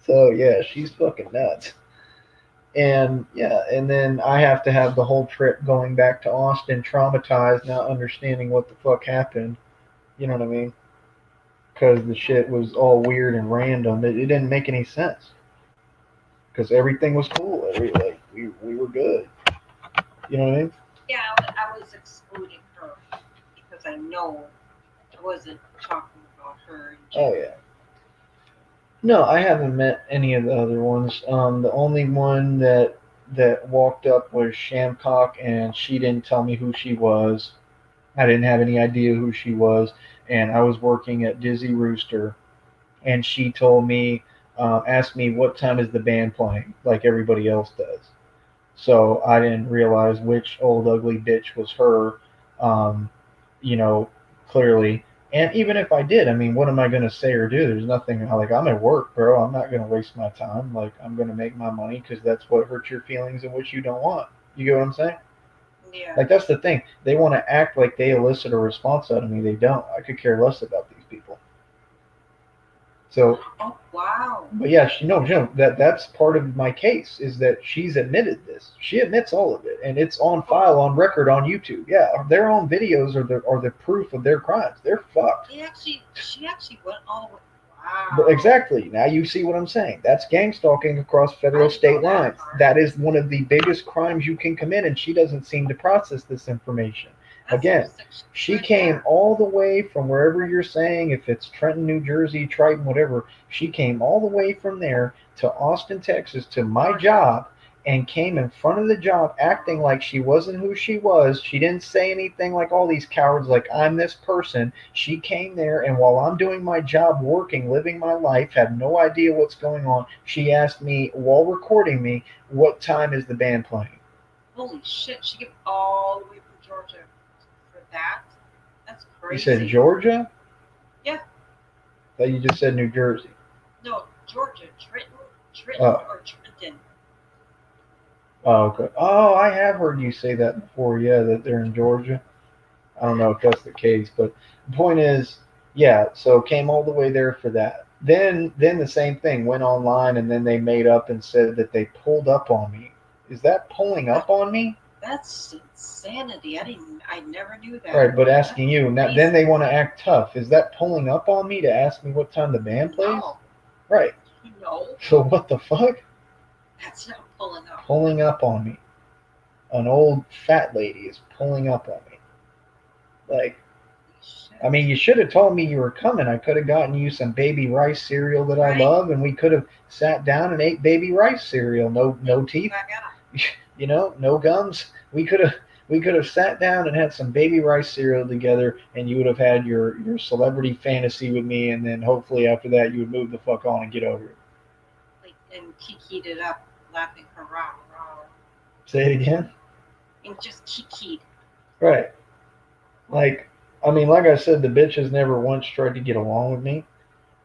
So yeah, she's fucking nuts. And yeah, and then I have to have the whole trip going back to Austin traumatized, not understanding what the fuck happened. You know what I mean? Because the shit was all weird and random. It didn't make any sense. Because everything was cool. We were good. You know what I mean? Yeah, I was excluding her because I know I wasn't talking about her. Oh yeah. No, I haven't met any of the other ones. The only one that walked up was Shamcock, and she didn't tell me who she was. I didn't have any idea who she was, and I was working at Dizzy Rooster, and she told me, asked me what time is the band playing, like everybody else does. So I didn't realize which old ugly bitch was her, um, you know, clearly. And even if I did, I mean, what am I going to say or do? There's nothing, like, I'm at work, bro. I'm not going to waste my time. Like, I'm going to make my money because that's what hurts your feelings and what you don't want. You get what I'm saying? Yeah. Like, that's the thing. They want to act like they elicit a response out of me. They don't. I could care less about these people. So, Oh wow. but yeah, Jim, that's part of my case is that she's admitted this. She admits all of it, and it's on file, on record, on YouTube. Yeah, their own videos are the proof of their crimes. They're fucked. She actually went all the way. Wow. But exactly. Now you see what I'm saying. That's gang stalking across federal state lines. That is one of the biggest crimes you can commit, and she doesn't seem to process this information. That's Again, just like she right came there. all the way from wherever you're saying, if it's Trenton, New Jersey, Triton, whatever, she came all the way from there to Austin, Texas, to my job, and came in front of the job acting like she wasn't who she was. She didn't say anything like all these cowards, like, I'm this person. She came there, and while I'm doing my job, working, living my life, have no idea what's going on, she asked me, while recording me, what time is the band playing? Holy shit! She came all the way from Georgia for that. That's You crazy. said Georgia? Yeah. Thought you just said New Jersey. No, Georgia, Trenton, Oh. or Trenton. Oh, okay. Oh, I have heard you say that before. Yeah, that they're in Georgia. I don't know if that's the case, but the point is, yeah. So came all the way there for that. Then the same thing went online, and then they made up and said that they pulled up on me. Is that pulling up on me? That's insanity. I never knew that. Right, but asking you now. Crazy. Then they want to act tough. Is that pulling up on me to ask me what time the band plays? No, Right. no, So what the fuck? that's not pulling up. Pulling up on me. An old fat lady is pulling up on me. Like, Shit. I mean, you should have told me you were coming. I could have gotten you some baby rice cereal that I Right. love, and we could have sat down and ate baby rice cereal. No teeth, Back out. you know, no gums. We could have sat down and had some baby rice cereal together, and you would have had your celebrity fantasy with me, and then hopefully after that you would move the fuck on and get over it. and kikied it up, laughing hurrah, hurrah, Say it again. and just kikied. Right. Like, I mean, like I said, the bitch has never once tried to get along with me.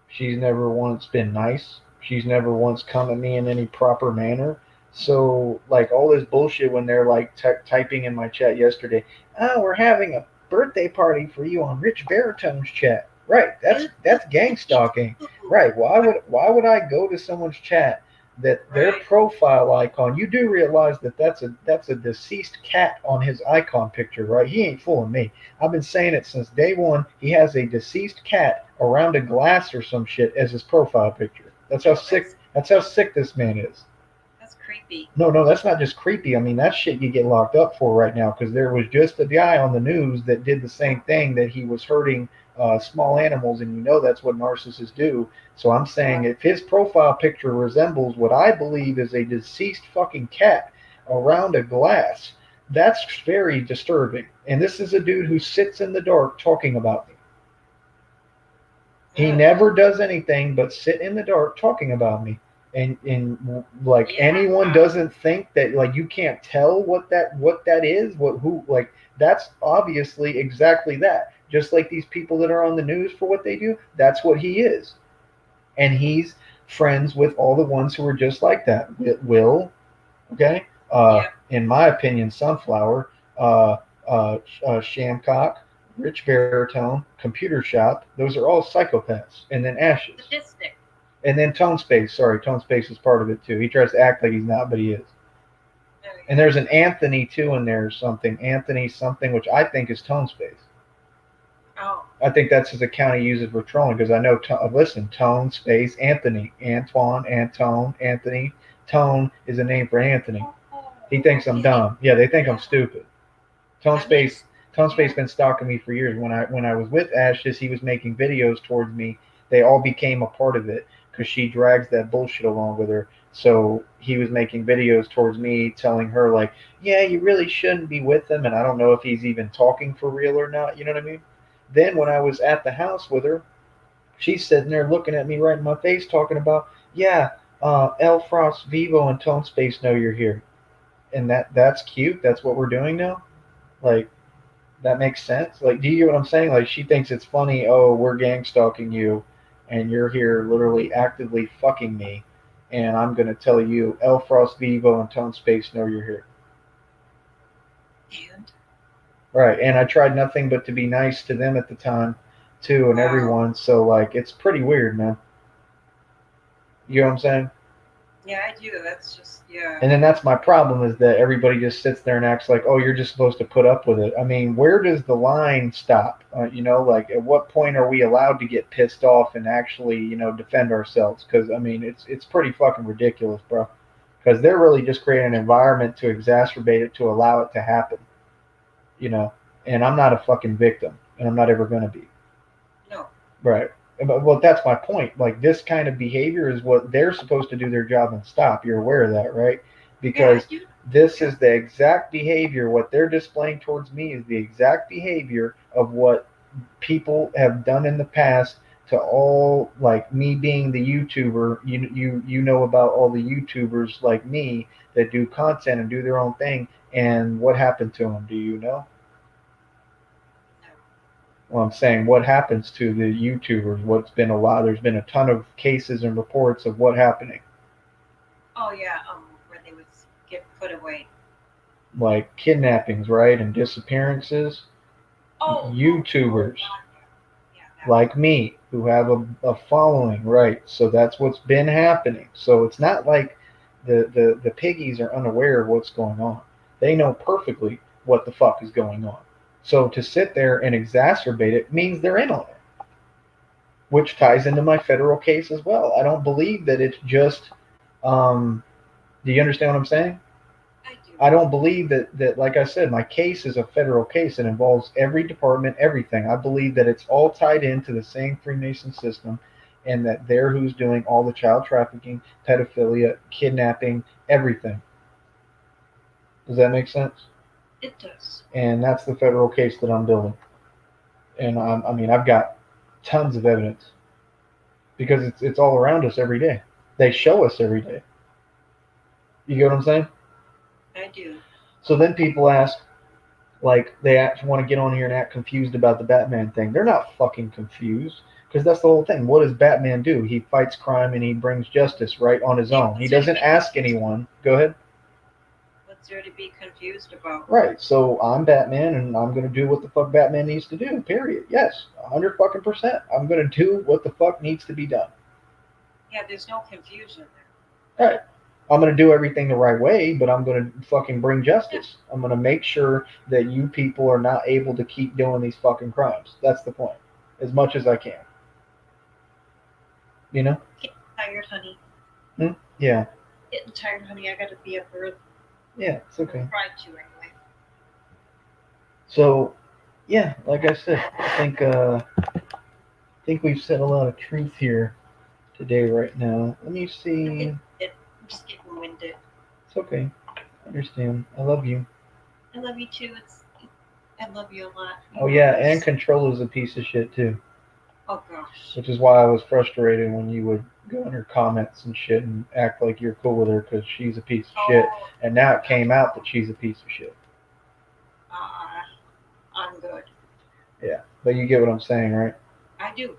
She's never once been nice. She's never once come at me in any proper manner. So, like, all this bullshit when they're like typing in my chat yesterday, oh, we're having a birthday party for you on Rich Baritone's chat. Right. That's gang stalking. Right. Why would I go to someone's chat that their Right. profile icon? You do realize that that's a deceased cat on his icon picture, right? He ain't fooling me. I've been saying it since day one. He has a deceased cat around a glass or some shit as his profile picture. That's how sick. That's how sick this man is. That's creepy. No, that's not just creepy. I mean, that's shit you get locked up for right now because there was just a guy on the news that did the same thing, that he was hurting small animals, and you know that's what narcissists do. So I'm saying if his profile picture resembles what I believe is a deceased fucking cat around a glass, that's very disturbing. And this is a dude who sits in the dark talking about me. He Ugh. never does anything but sit in the dark talking about me. And like Yeah. anyone doesn't think that, like, you can't tell what that is, who, like, that's obviously exactly that. Just like these people that are on the news for what they do, that's what he is. And he's friends with all the ones who are just like that. Will, okay? Yeah. In my opinion, Sunflower, Shamcock, Rich Baritone, Computer Shop, those are all psychopaths. And then Ashes. Sadistic. And then Tone Space. Sorry, Tone Space is part of it too. He tries to act like he's not, but he is. There we And there's an Anthony too in there or something. Anthony something, which I think is Tone Space. go. Oh. I think that's his account he uses for trolling because I know, listen, Tone Space Anthony. Antoine, Antone, Anthony. Tone is a name for Anthony. He thinks I'm dumb. Yeah, they think I'm stupid. Tone Space been stalking me for years. When I was with Ashes, he was making videos towards me. They all became a part of it because she drags that bullshit along with her. So he was making videos towards me, telling her like, yeah, you really shouldn't be with him. And I don't know if he's even talking for real or not. You know what I mean? Then when I was at the house with her, she's sitting there looking at me right in my face, talking about, yeah, El Frost, Vivo, and Tone Space know you're here, and that's cute. That's what we're doing now. Like, that makes sense. Like, do you get what I'm saying? Like, she thinks it's funny. Oh, we're gang stalking you, and you're here literally actively fucking me, and I'm gonna tell you, El Frost, Vivo, and Tone Space know you're here. And Right, and I tried nothing but to be nice to them at the time, too, and Wow. everyone. So like, it's pretty weird, man. You know what I'm saying? yeah, I do. That's just And then that's my problem, is that everybody just sits there and acts like, oh, you're just supposed to put up with it. I mean, where does the line stop? Like, at what point are we allowed to get pissed off and actually, defend ourselves? Because I mean, it's pretty fucking ridiculous, bro. Because they're really just creating an environment to exacerbate it, to allow it to happen. And I'm not a fucking victim, and I'm not ever gonna be. no. Right. Well, that's my point. Like, this kind of behavior is what they're supposed to do their job and stop. You're aware of that, right? Because Yeah, I do. this is the exact behavior. What they're displaying towards me is the exact behavior of what people have done in the past to all, like me being the YouTuber. You know about all the YouTubers like me that do content and do their own thing. And what happened to them? Do you know? Well, I'm saying, what happens to the YouTubers? There's been a ton of cases and reports of what happening, Oh yeah. Where they would get put away. like kidnappings, right, and disappearances. Oh. YouTubers Yeah. That. like me who have a following, right? So that's what's been happening. So it's not like the piggies are unaware of what's going on. They know perfectly what the fuck is going on. So to sit there and exacerbate it means they're in on it, which ties into my federal case as well. I don't believe that it's just. Do you understand what I'm saying? I do. I don't believe that, like I said, my case is a federal case. It involves every department, everything. I believe that it's all tied into the same Freemason system, and that they're who's doing all the child trafficking, pedophilia, kidnapping, everything. Does that make sense? It does. And that's the federal case that I'm building. And I mean, I've got tons of evidence because it's all around us every day. They show us every day. You get what I'm saying? I do. So then people ask, like, they want to get on here and act confused about the Batman thing. They're not fucking confused because that's the whole thing. What does Batman do? He fights crime and he brings justice right on his own. He doesn't ask anyone. Go ahead. What's there to be confused about? Right. So I'm Batman and I'm gonna do what the fuck Batman needs to do. Period. Yes, 100%. I'm gonna do what the fuck needs to be done. Yeah, there's no confusion there. Right. I'm going to do everything the right way, but I'm going to fucking bring justice. I'm going to make sure that you people are not able to keep doing these fucking crimes. That's the point. As much as I can. You know? Getting tired, honey. Yeah. Getting tired, honey. I gotta be up early. Yeah, it's okay. Try to anyway. So, yeah, like I said, I think we've said a lot of truth here today right now. Let me see. I'm just getting winded. It's okay. I understand. I love you. I love you too. I love you a lot. Oh, yeah, and Control is a piece of shit, too. Oh gosh. Which is why I was frustrated when you would go in her comments and shit and act like you're cool with her because she's a piece of shit. And now it came out that she's a piece of shit. I'm good. Yeah, but you get what I'm saying, right? I do.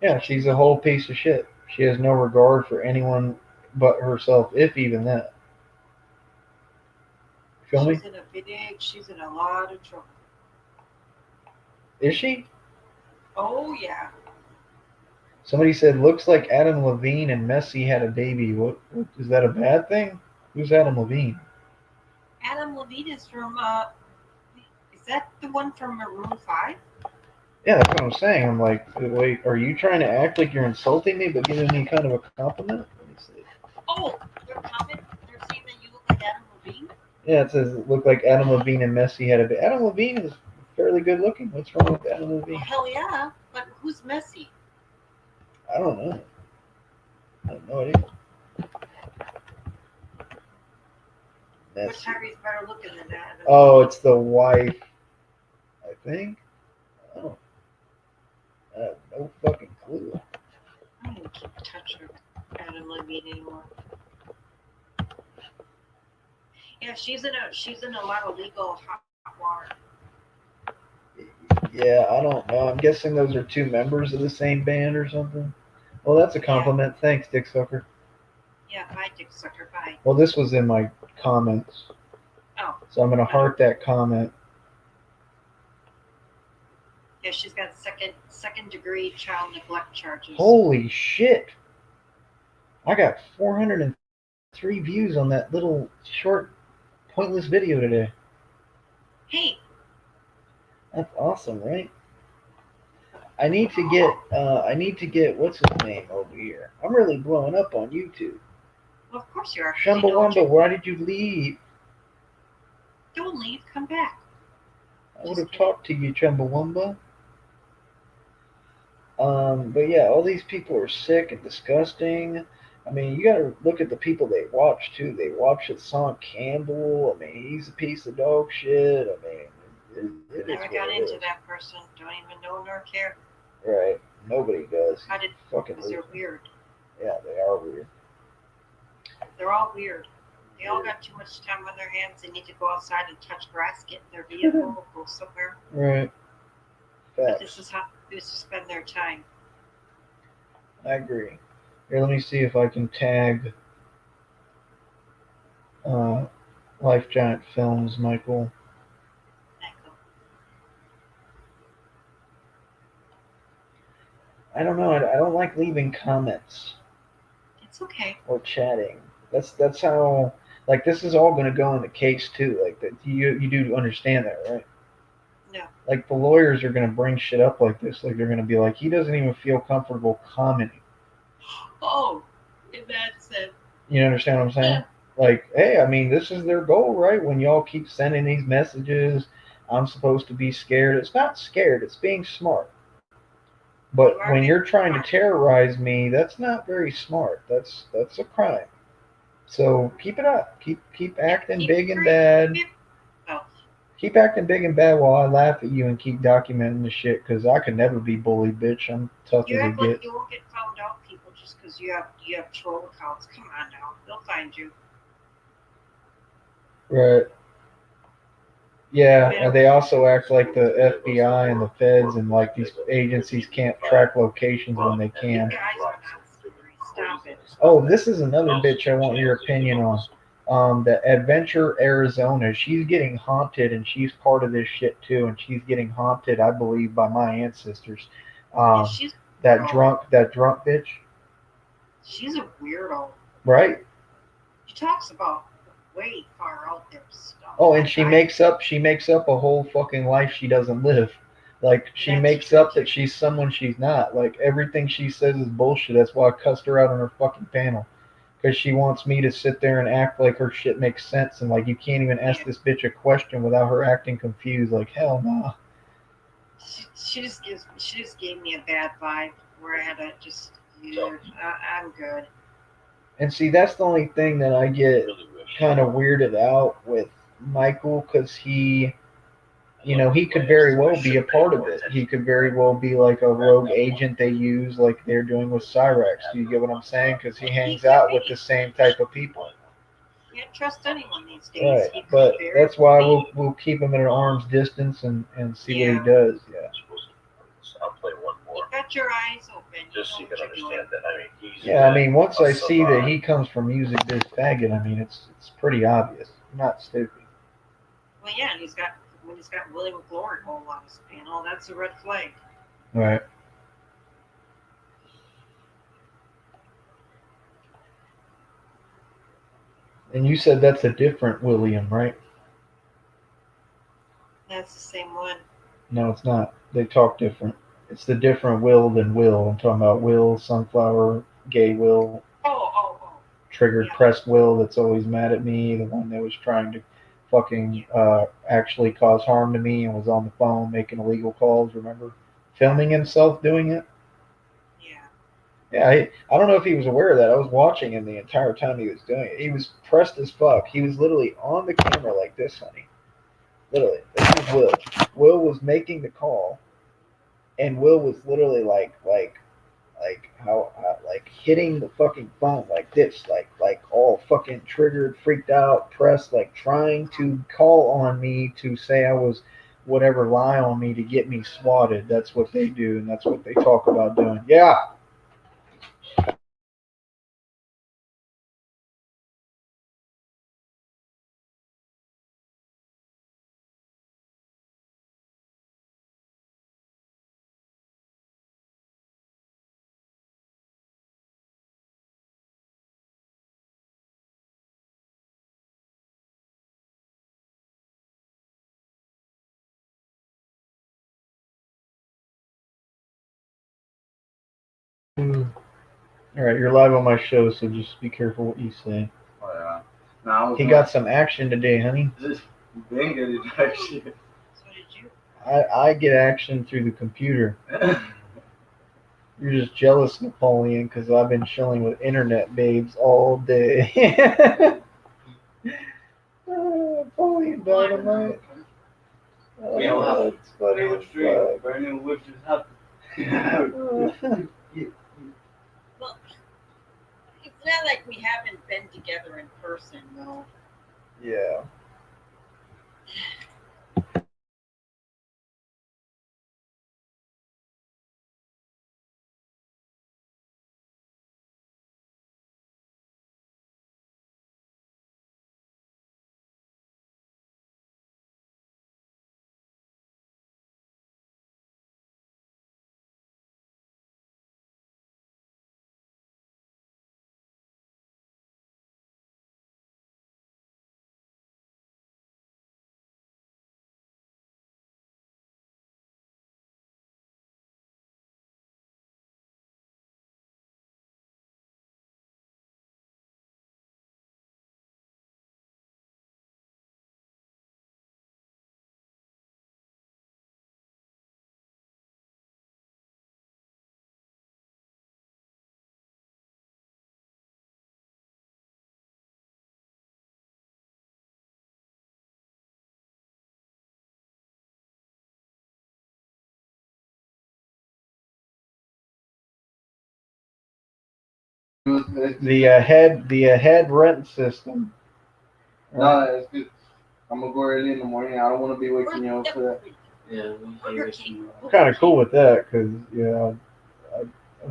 Yeah, she's a whole piece of shit. She has no regard for anyone but herself, if even that. Feel me? She's in a lot of trouble. Is she? Oh yeah. Somebody said, looks like Adam Levine and Messi had a baby. What is that a bad thing? Who's Adam Levine? Adam Levine is from is that the one from Maroon 5? Yeah, that's what I'm saying. I'm like, wait, are you trying to act like you're insulting me but giving me kind of a compliment? Let me see. Oh, they're saying that you look like Adam Levine? Yeah, it says it looked like Adam Levine and Messi had a baby. Adam Levine is fairly good looking. What's wrong with Adam Levine? Well, hell yeah, but who's Messi? I don't know. I have no idea. But Tyrese better looking than that. Oh, it's the wife, I think. Oh. I have no fucking clue. I don't keep touching Adam Levine anymore. Yeah, she's in a lot of legal hot water. Yeah, I don't know. I'm guessing those are two members of the same band or something. Well, that's a compliment. Yeah. Thanks, Dick Sucker. Yeah, bye, Dick Sucker. Bye. Well, this was in my comments. Oh. So I'm going to heart that comment. Yeah, she's got second degree child neglect charges. Holy shit. I got 403 views on that little short, pointless video today. Hey. That's awesome, right? I need to get what's his name over here. I'm really blowing up on YouTube. Well, of course you are. Chumbawamba, why did you leave? Don't leave, come back. I would have talked to you, Chumbawamba. But yeah, all these people are sick and disgusting. I mean, you gotta look at the people they watch too. They watch Hassan Campbell. I mean, he's a piece of dog shit. I mean, it never got into that person. Don't even know nor care. Right. Nobody does. How did? Because they're weird. Yeah, they are weird. They're all weird. They all got too much time on their hands. They need to go outside and touch grass, get in their vehicle, go somewhere. Right. But this is how they spend their time. I agree. Here, let me see if I can tag Life Giant Films, Michael. I don't know. I don't like leaving comments. It's okay. Or chatting. That's how. Like, this is all going to go in the case too. Like that, you do understand that, right? No. Like the lawyers are going to bring shit up like this. Like they're going to be like, he doesn't even feel comfortable commenting. Oh, in that sense. You understand what I'm saying? Like, hey, I mean, this is their goal, right? When y'all keep sending these messages, I'm supposed to be scared. It's not scared. It's being smart. But when you're trying to terrorize me, that's not very smart. That's a crime. So keep it up. Keep acting big and bad. Keep acting big and bad while I laugh at you and keep documenting the shit, because I could never be bullied, bitch. I'm tough as a You act like get. you won't get found out. People just just because you have troll accounts. Come on now, they'll find you. Right. Yeah, and they also act like the FBI and the feds and like these agencies can't track locations when they You can. guys are not scary. Stop it. Oh, this is another bitch I want your opinion on. The Adventure Arizona. She's getting haunted, and she's part of this shit too. And she's getting haunted, I believe, by my ancestors. Yeah, she's That drunk bitch, she's a weirdo. right? She talks about way far out there stuff. Oh, and she makes up a whole fucking life she doesn't live. Like she That's makes true, up too. that she's someone she's not. Like everything she says is bullshit. That's why I cussed her out on her fucking panel. Because she wants me to sit there and act like her shit makes sense, and like you can't even ask this bitch a question without her acting confused. Like hell no. She just gave me a bad vibe where I had to just I'm good. And see, that's the only thing that I get kind of weirded out with Michael, because he could very well be a part of it. He could very well be like a rogue agent they use, like they're doing with Cyrax. Do you get what I'm saying? Because he hangs out with the same type of people. You can't trust anyone these days. Right, He could but very that's why well we'll keep him at an arm's distance and see Yeah. what he does. Yeah. I'll play one be- more. You got your eyes open. Just so you can understand that. I mean, he's Yeah, I mean, once I a see that savant. he comes from music biz faggot, I mean, it's pretty obvious. I'm not stupid. Well, yeah, and when he's got Willie McGlory all on his panel, that's a red flag. Right. And you said that's a different William, right? That's the same one. No, it's not. They talk different. It's the different Will than Will. I'm talking about Will, Sunflower, Gay Will, Oh. Triggered Yeah. Pressed Will that's always mad at me, the one that was trying to fucking actually cause harm to me and was on the phone making illegal calls, remember? Filming himself doing it? Yeah. Yeah, I don't know if he was aware of that. I was watching him the entire time he was doing it. He was pressed as fuck. He was literally on the camera like this, honey. Literally. This is Will. Will was making the call, and Will was literally like hitting the fucking phone like this, like all fucking triggered, freaked out, pressed, like trying to call on me to say I was whatever, lie on me to get me swatted. That's what they do, and that's what they talk about doing. Yeah. All right, you're live on my show, so just be careful what you say. Oh, yeah. Now, He got some action today, honey. Been good actually. So did you. I get action through the computer. You're just jealous, Napoleon, because I've been chilling with internet babes all day. Napoleon Dynamite. We all have It's funny New as street, brand new wishes happen. fuck. Well, it's not like we haven't been together in person, though. Yeah. The head rent system. No, it's good. I'm gonna go early in the morning. I don't want to be waking you up for that. Yeah, we You're hate kidding. I'm kind of cool with that because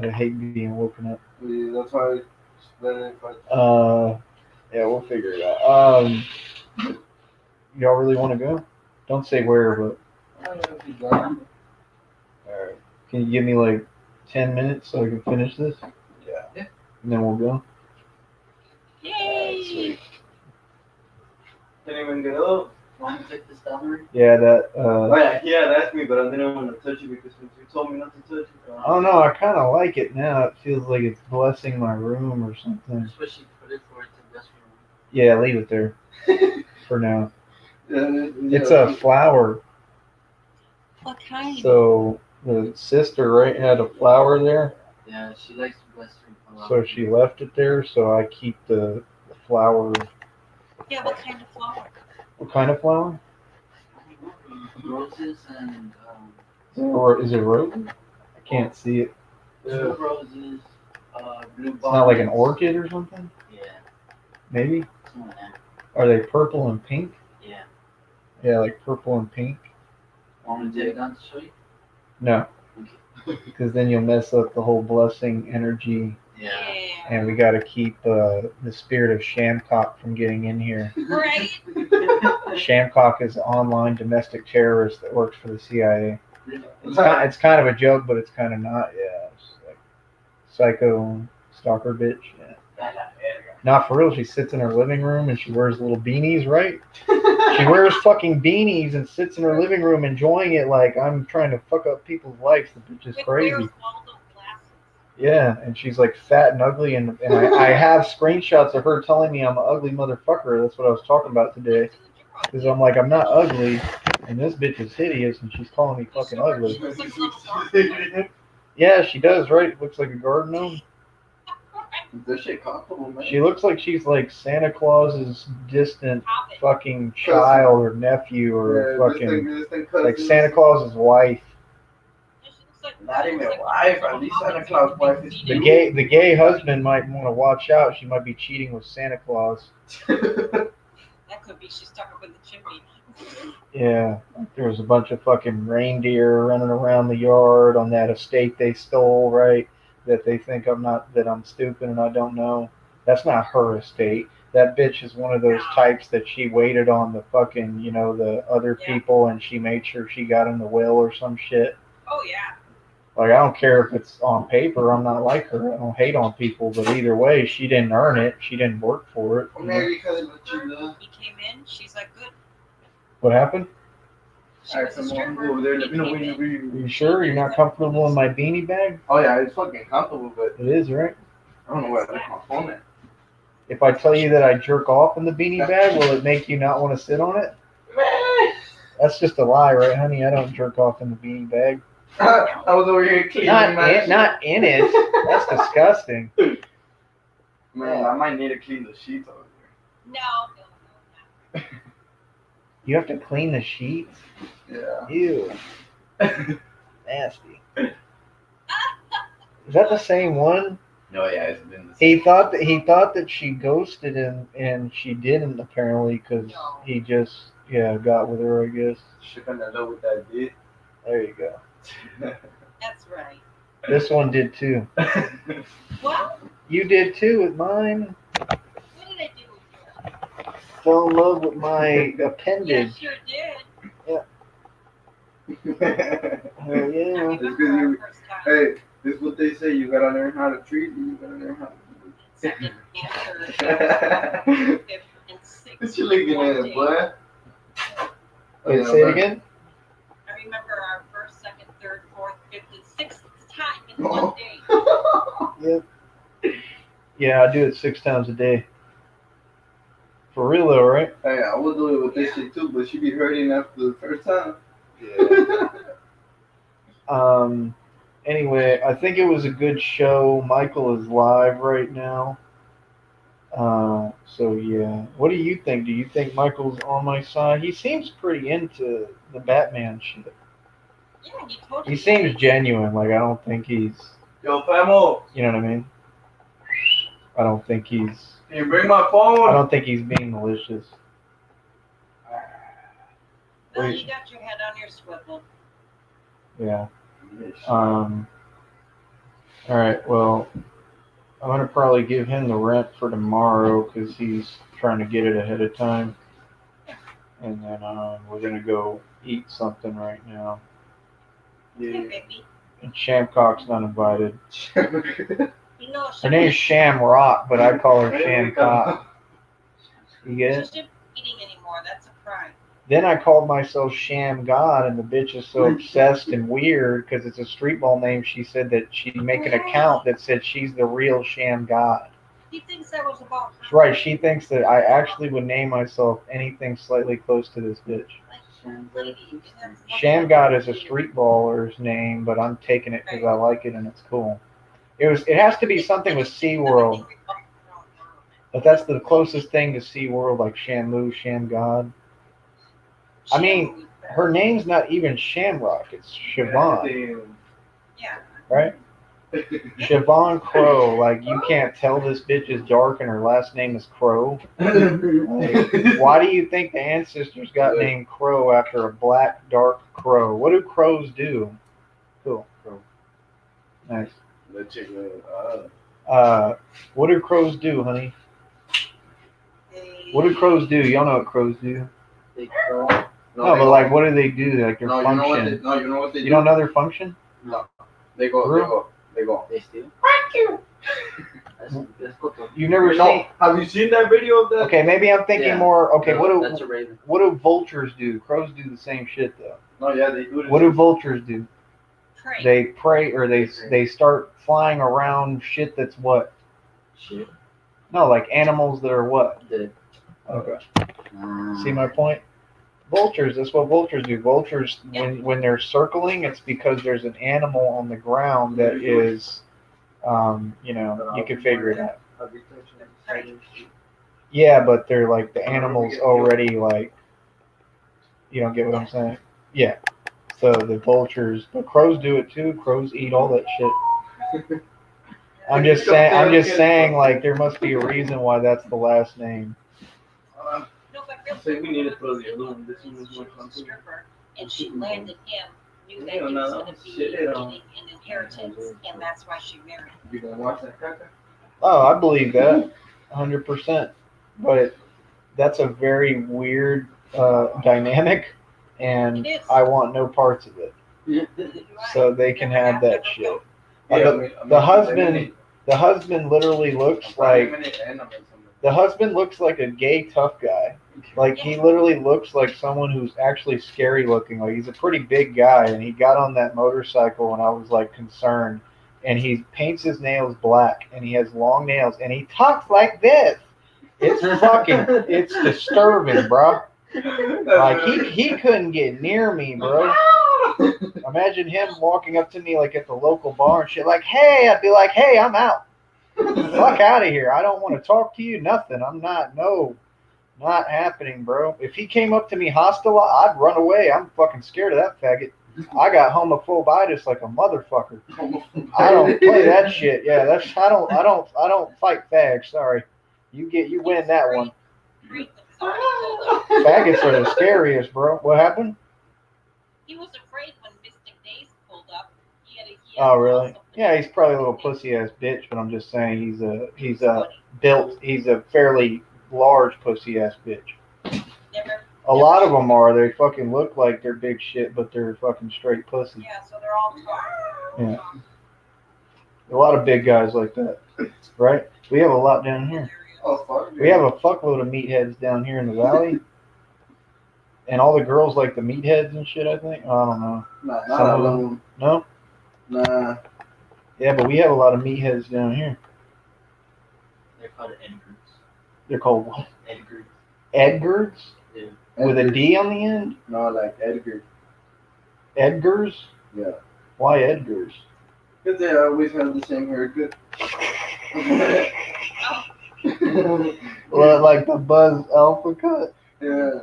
I hate being woken up. Yeah, that's why it's better if I. Yeah, we'll figure it out. Y'all really want to go? Don't say where, but all right. Can you give me like 10 minutes so I can finish this? Yeah. And then we'll go. Yay! Can't even get up. Want to take this down already? Yeah, that. Oh yeah, he had asked me, but I didn't want to touch it because since you told me not to touch it. I don't know. I kind of like it now. It feels like it's blessing my room or something. That's what she put it for. It's a best room. Yeah, leave it there for now. Yeah, It's a flower. What kind? So the sister, right, had a flower there. Yeah, she likes the best room a lot. So she left it there. So I keep the flower. Yeah, what kind of flower? What kind of flower? Roses and Is it rose? I can't see it. two roses, blue It's not like an bonnets. orchid or something? Yeah, Maybe? something like that. Are they purple and pink? Yeah. Yeah, like purple and pink. Want me to take it down to show you? No. Because then you'll mess up the whole blessing energy. Yeah. And we got to keep the spirit of Shamcock from getting in here. Right? Shamcock is an online domestic terrorist that works for the CIA. It's kind of a joke, but it's kind of not. Yeah. It's like psycho stalker bitch. Yeah. Not for real. She sits in her living room and she wears little beanies, right? She wears fucking beanies and sits in her living room enjoying it like I'm trying to fuck up people's lives. The bitch is With crazy. wears Waldo glasses. Yeah, and she's like fat and ugly, and I have screenshots of her telling me I'm an ugly motherfucker. That's what I was talking about today. Because I'm like, I'm not ugly, and this bitch is hideous, and she's calling me fucking ugly. She looks like a little gargoyle. Yeah, she does, right? Looks like a garden gnome. This shit comfortable, man. She looks like she's like Santa Claus's distant Hobbit. fucking child or nephew or fucking like Santa Claus's wife. Yeah, she looks like- Not she even looks like wife, one of at least those Santa hobbits Claus with wife big is feet. The gay husband might want to watch out. She might be cheating with Santa Claus. That could be. She's stuck up in the chimney. Yeah, there was a bunch of fucking reindeer running around the yard on that estate they stole, right? That they think that I'm stupid and I don't know. That's not her estate. That bitch is one of those types that she waited on the fucking, the other Yeah. people and she made sure she got in the will or some shit. Oh yeah. Like, I don't care if it's on paper. I'm not like her. I don't hate on people, but either way, she didn't earn it. She didn't work for it. He came in. She's like, good. What happened? She Alright, was a come on, stripper. go over there. He Let me know came when in. you You sure you're not comfortable in my beanie bag? Oh yeah, it's fucking comfortable, but It is, right? I don't know where I left my phone at. If I tell you that I jerk off in the beanie bag, will it make you not want to sit on it? That's just a lie, right, honey? I don't jerk off in the beanie bag. I was over here cleaning Not in it. That's disgusting. Man, I might need to clean the sheets over No. You have to clean the sheets? there. Ew. Nasty. Is that the same one? No, yeah, it's been the He thought that she ghosted him, and she didn't apparently, because he just got with her, I guess. She couldn't know what that did. There you go. That's right. This one did too. Well, You did too with mine. what did I do with you? Fell in love with my Yeah, appendage. sure did. Hell I yeah. remember our first time. Hey, this is what they say. You gotta learn how to treat and you gotta learn how to Second and third, do. fifth and sixth. What you looking one at, day. boy? Wait, say it again? I remember our first, second, third, fourth, fifth, and sixth time in one day. Yeah, I do it 6 times a day. For real though, right? Hey, I would do it with this shit too, but she be hurting after the first time. Anyway, I think it was a good show. Michael is live right now. So yeah. What do you think? Do you think Michael's on my side? He seems pretty into the Batman shit. Yeah, he told He you. seems genuine. Like, I don't think he's, Yo, Famo. you know what I mean? I don't think he's. Can you bring my I phone? don't think he's being malicious. Well, Wait. you got your head on your swivel. Yeah. All right. Well, I'm gonna probably give him the rent for tomorrow because he's trying to get it ahead of time, and then we're gonna go eat something right now. Hey, Yeah. baby. And Shamcock's not invited. You know, Her name's Shamrock, but I call her Shamcock. You get it? She's not eating anymore. That's a crime. Then I called myself Sham God, and the bitch is so obsessed and weird because it's a street ball name. She said that she'd make an account that said she's the real Sham God. He thinks that was about her. Right, she thinks that I actually would name myself anything slightly close to this bitch. Lady, you have nothing Sham God is a to do. street baller's name, but I'm taking it because I like it and it's cool. It has to be something with SeaWorld, but that's the closest thing to SeaWorld, like Shamu, Sham God. I mean, her name's not even Shamrock, it's Siobhan, Yeah. right? Siobhan Crow, like you can't tell this bitch is dark and her last name is Crow. Like, why do you think the ancestors got named Crow after a black, dark crow? What do crows do? Cool. Nice. What do crows do, honey? What do crows do? Y'all know what crows do? They crow. No, but like, what do they do? Like their No, function? you know what they do? You don't know their function? They go. They steal. That's cool. You've never No, seen? have you seen that video of that? Okay, maybe I'm thinking Yeah. more. Okay, No, that's a what raven. do vultures do? Crows do the same shit though. No, yeah, they do this. What do vultures do? Pray. They prey or they start flying around shit that's what? Shit. No, like animals that are what? Dead. Okay. See my point? Vultures, that's what vultures do. Vultures, when they're circling, it's because there's an animal on the ground that is, you can figure it out. Yeah, but they're like, the animal's already like, you don't get what I'm saying? Yeah. So the vultures, but crows do it too. Crows eat all that shit. I'm just saying, like, there must be a reason why that's the last name. No, but real Say we quick, need to one throw of the things other one. is This one was she more was a comfortable. stripper, and she landed him, knew that he Yeah, was no, going to be shit, getting yeah. an inheritance, and that's why she married him. You gonna watch that, Kaka? Oh, I believe that, 100%. But that's a very weird dynamic, and It is. I want no parts of it. Right. So they can Never have that never shit. will. The husband literally looks like a gay tough guy. Like he literally looks like someone who's actually scary looking. Like he's a pretty big guy, and he got on that motorcycle, and I was like concerned. And he paints his nails black, and he has long nails, and he talks like this. It's disturbing, bro. Like he couldn't get near me, bro. Imagine him walking up to me like at the local bar and shit, like, hey, I'd be like, hey, I'm out. Fuck out of here. I don't want to talk to you. Nothing. Not happening, bro. If he came up to me hostile, I'd run away. I'm fucking scared of that faggot. I got homophobitis like a motherfucker. I don't play that shit. Yeah, I don't fight fags. Sorry. You win that one. Freak when somebody pulled up. Faggots are the scariest, bro. What happened? He was afraid when Mystic Days pulled up. He had Oh, really? Yeah, he's probably a little pussy ass bitch, but I'm just saying he's a fairly large pussy ass bitch. Never. A lot of them are. They fucking look like they're big shit, but they're fucking straight pussy. Yeah, so they're all tall. Yeah. A lot of big guys like that, right? We have a lot down here. Oh, fuck. We have a fuckload of meatheads down here in the valley. And all the girls like the meatheads and shit, I think. I don't know. Nah, Some not of all of them. them. No? Nah. Yeah, but we have a lot of meatheads down here. They're called Edgars. They're called what? Edgars. Edgars? Yeah. With a D on the end? No, like Edgar. Edgars? Yeah. Why Edgars? Because they always have the same haircut. Well, like the Buzz Alpha cut? Yeah.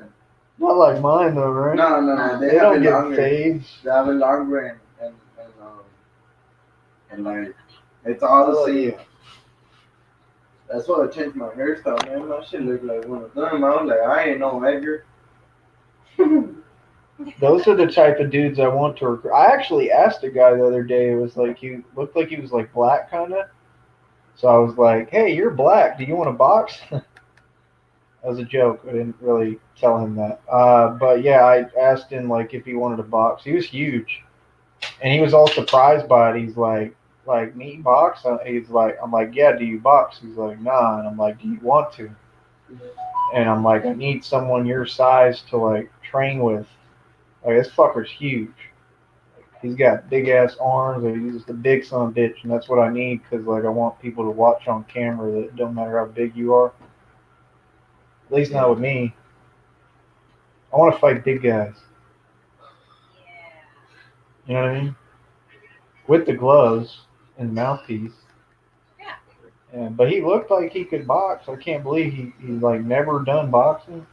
Not like mine though, right? No. They They have don't it get longer. fades. They have it longer and like it's all the same. That's why I changed my hairstyle, man. My shit look like one of them. I was like, I ain't no Edgar. Those are the type of dudes I want to recruit. I actually asked a guy the other day. It was like he looked like he was like black, kind of. So I was like, "Hey, you're black. Do you want to box?" That was a joke. I didn't really tell him that. But yeah, I asked him like if he wanted to box. He was huge, and he was all surprised by it. He's like me box? He's like, I'm like, yeah. Do you box? He's like, nah. And I'm like, do you want to? And I'm like, I need someone your size to like train with. Like this fucker's huge. He's got big ass arms. And he's just a big son of a bitch, and that's what I need because like I want people to watch on camera that it don't matter how big you are. At least not with me. I want to fight big guys. Yeah. You know what I mean? With the gloves and the mouthpiece. Yeah. And, but he looked like he could box. I can't believe he's like never done boxing.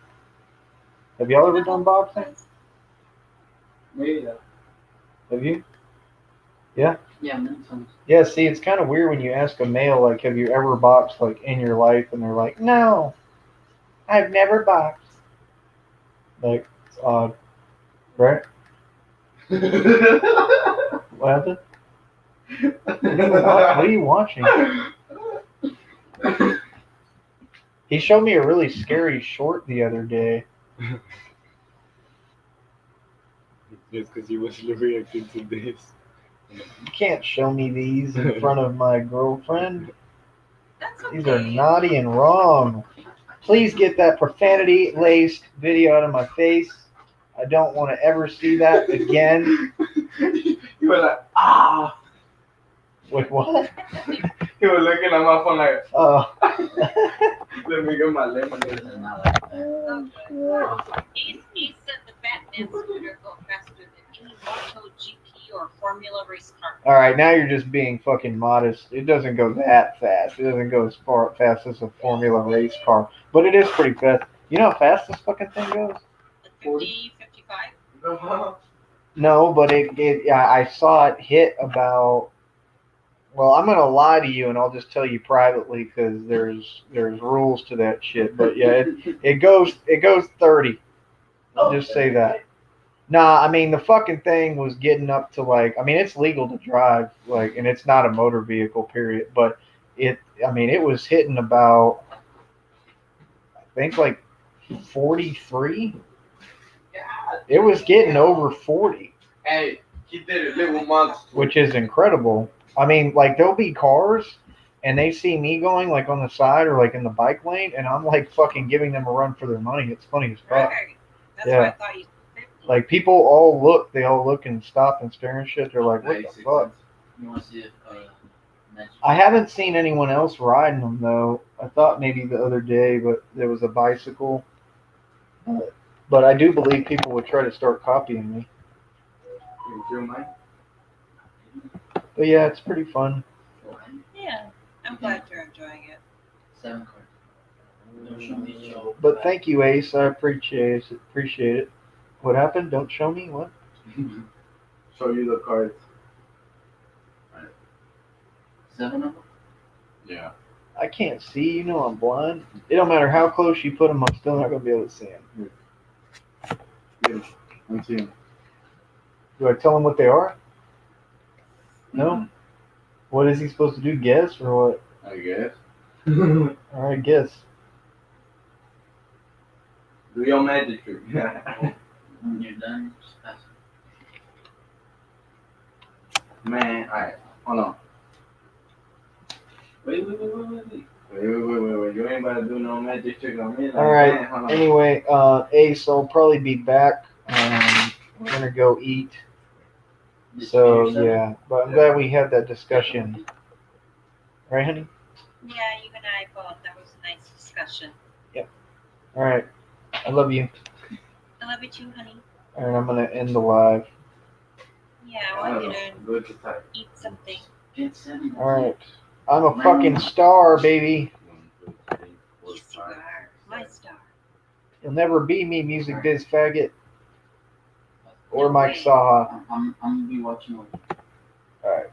Have y'all ever done boxing? Me, yeah. Have you? Yeah, many times. Yeah, see, it's kind of weird when you ask a male, like, have you ever boxed, like, in your life? And they're like, no, I've never boxed. Like, it's odd. Right? What happened? What are you watching? He showed me a really scary short the other day. Just because he was reacting to this. You can't show me these in front of my girlfriend. That's okay. These are naughty and wrong. Please get that profanity-laced video out of my face. I don't want to ever see that again. You were like, ah. Wait, what? You were looking at my phone like, Oh. let me get my lemonade. It's not like that. He said the Batman scooter go faster than any MotoGP or Formula race car. All right, now you're just being fucking modest. It doesn't go that fast. It doesn't go as fast as a Formula race car, but it is pretty fast. You know how fast this fucking thing goes? Like 50, 55? No, but yeah, I saw it hit about. Well, I'm gonna lie to you, and I'll just tell you privately because there's rules to that shit. But yeah, it goes 30. I'll just say that. Nah, I mean the fucking thing was getting up to like. I mean it's legal to drive like, and it's not a motor vehicle, period. But it was hitting about. I think like 43. It was getting over 40. Hey, he did it little months. Which is incredible. I mean, like there'll be cars and they see me going like on the side or like in the bike lane, and I'm like fucking giving them a run for their money. It's funny as fuck. Right. That's Yeah. why I thought you. Like people all look and stop and stare and shit. They're like, what the fuck? You want to see if match? I haven't seen anyone else riding them though. I thought maybe the other day, but there was a bicycle. But I do believe people would try to start copying me. You feel mine? But yeah, it's pretty fun. Yeah. I'm glad you're enjoying it. 7 cards. Don't show me show. But thank you, Ace. I appreciate it. What happened? Don't show me what? Show you the cards. 7 of them? Yeah. I can't see. You know I'm blind. It don't matter how close you put them. I'm still not gonna be able to see them. I'm seeing. Do I tell him what they are? No. What is he supposed to do? Guess or what? I guess. All right, guess. Do your magic trick. When you're done, just pass it. Man, alright. Hold on. Wait. You ain't about to do no magic trick on me. Like, All right. man, hold on. Anyway, Ace, I'll probably be back. We're gonna go eat. Just So yourself. yeah, but I'm glad we had that discussion. Right, honey? Yeah, you and I both. That was a nice discussion. All right. I love you. I love you too, honey. All right, I'm gonna end the live. Yeah, I want you to Good to type. eat something. Get 7. All right. I'm a fucking star, baby. 1, 2, 3, 4, Yes, you 5. are. My star. You'll never be me, music biz faggot, or Mike Saha. I'm gonna be watching over. All right.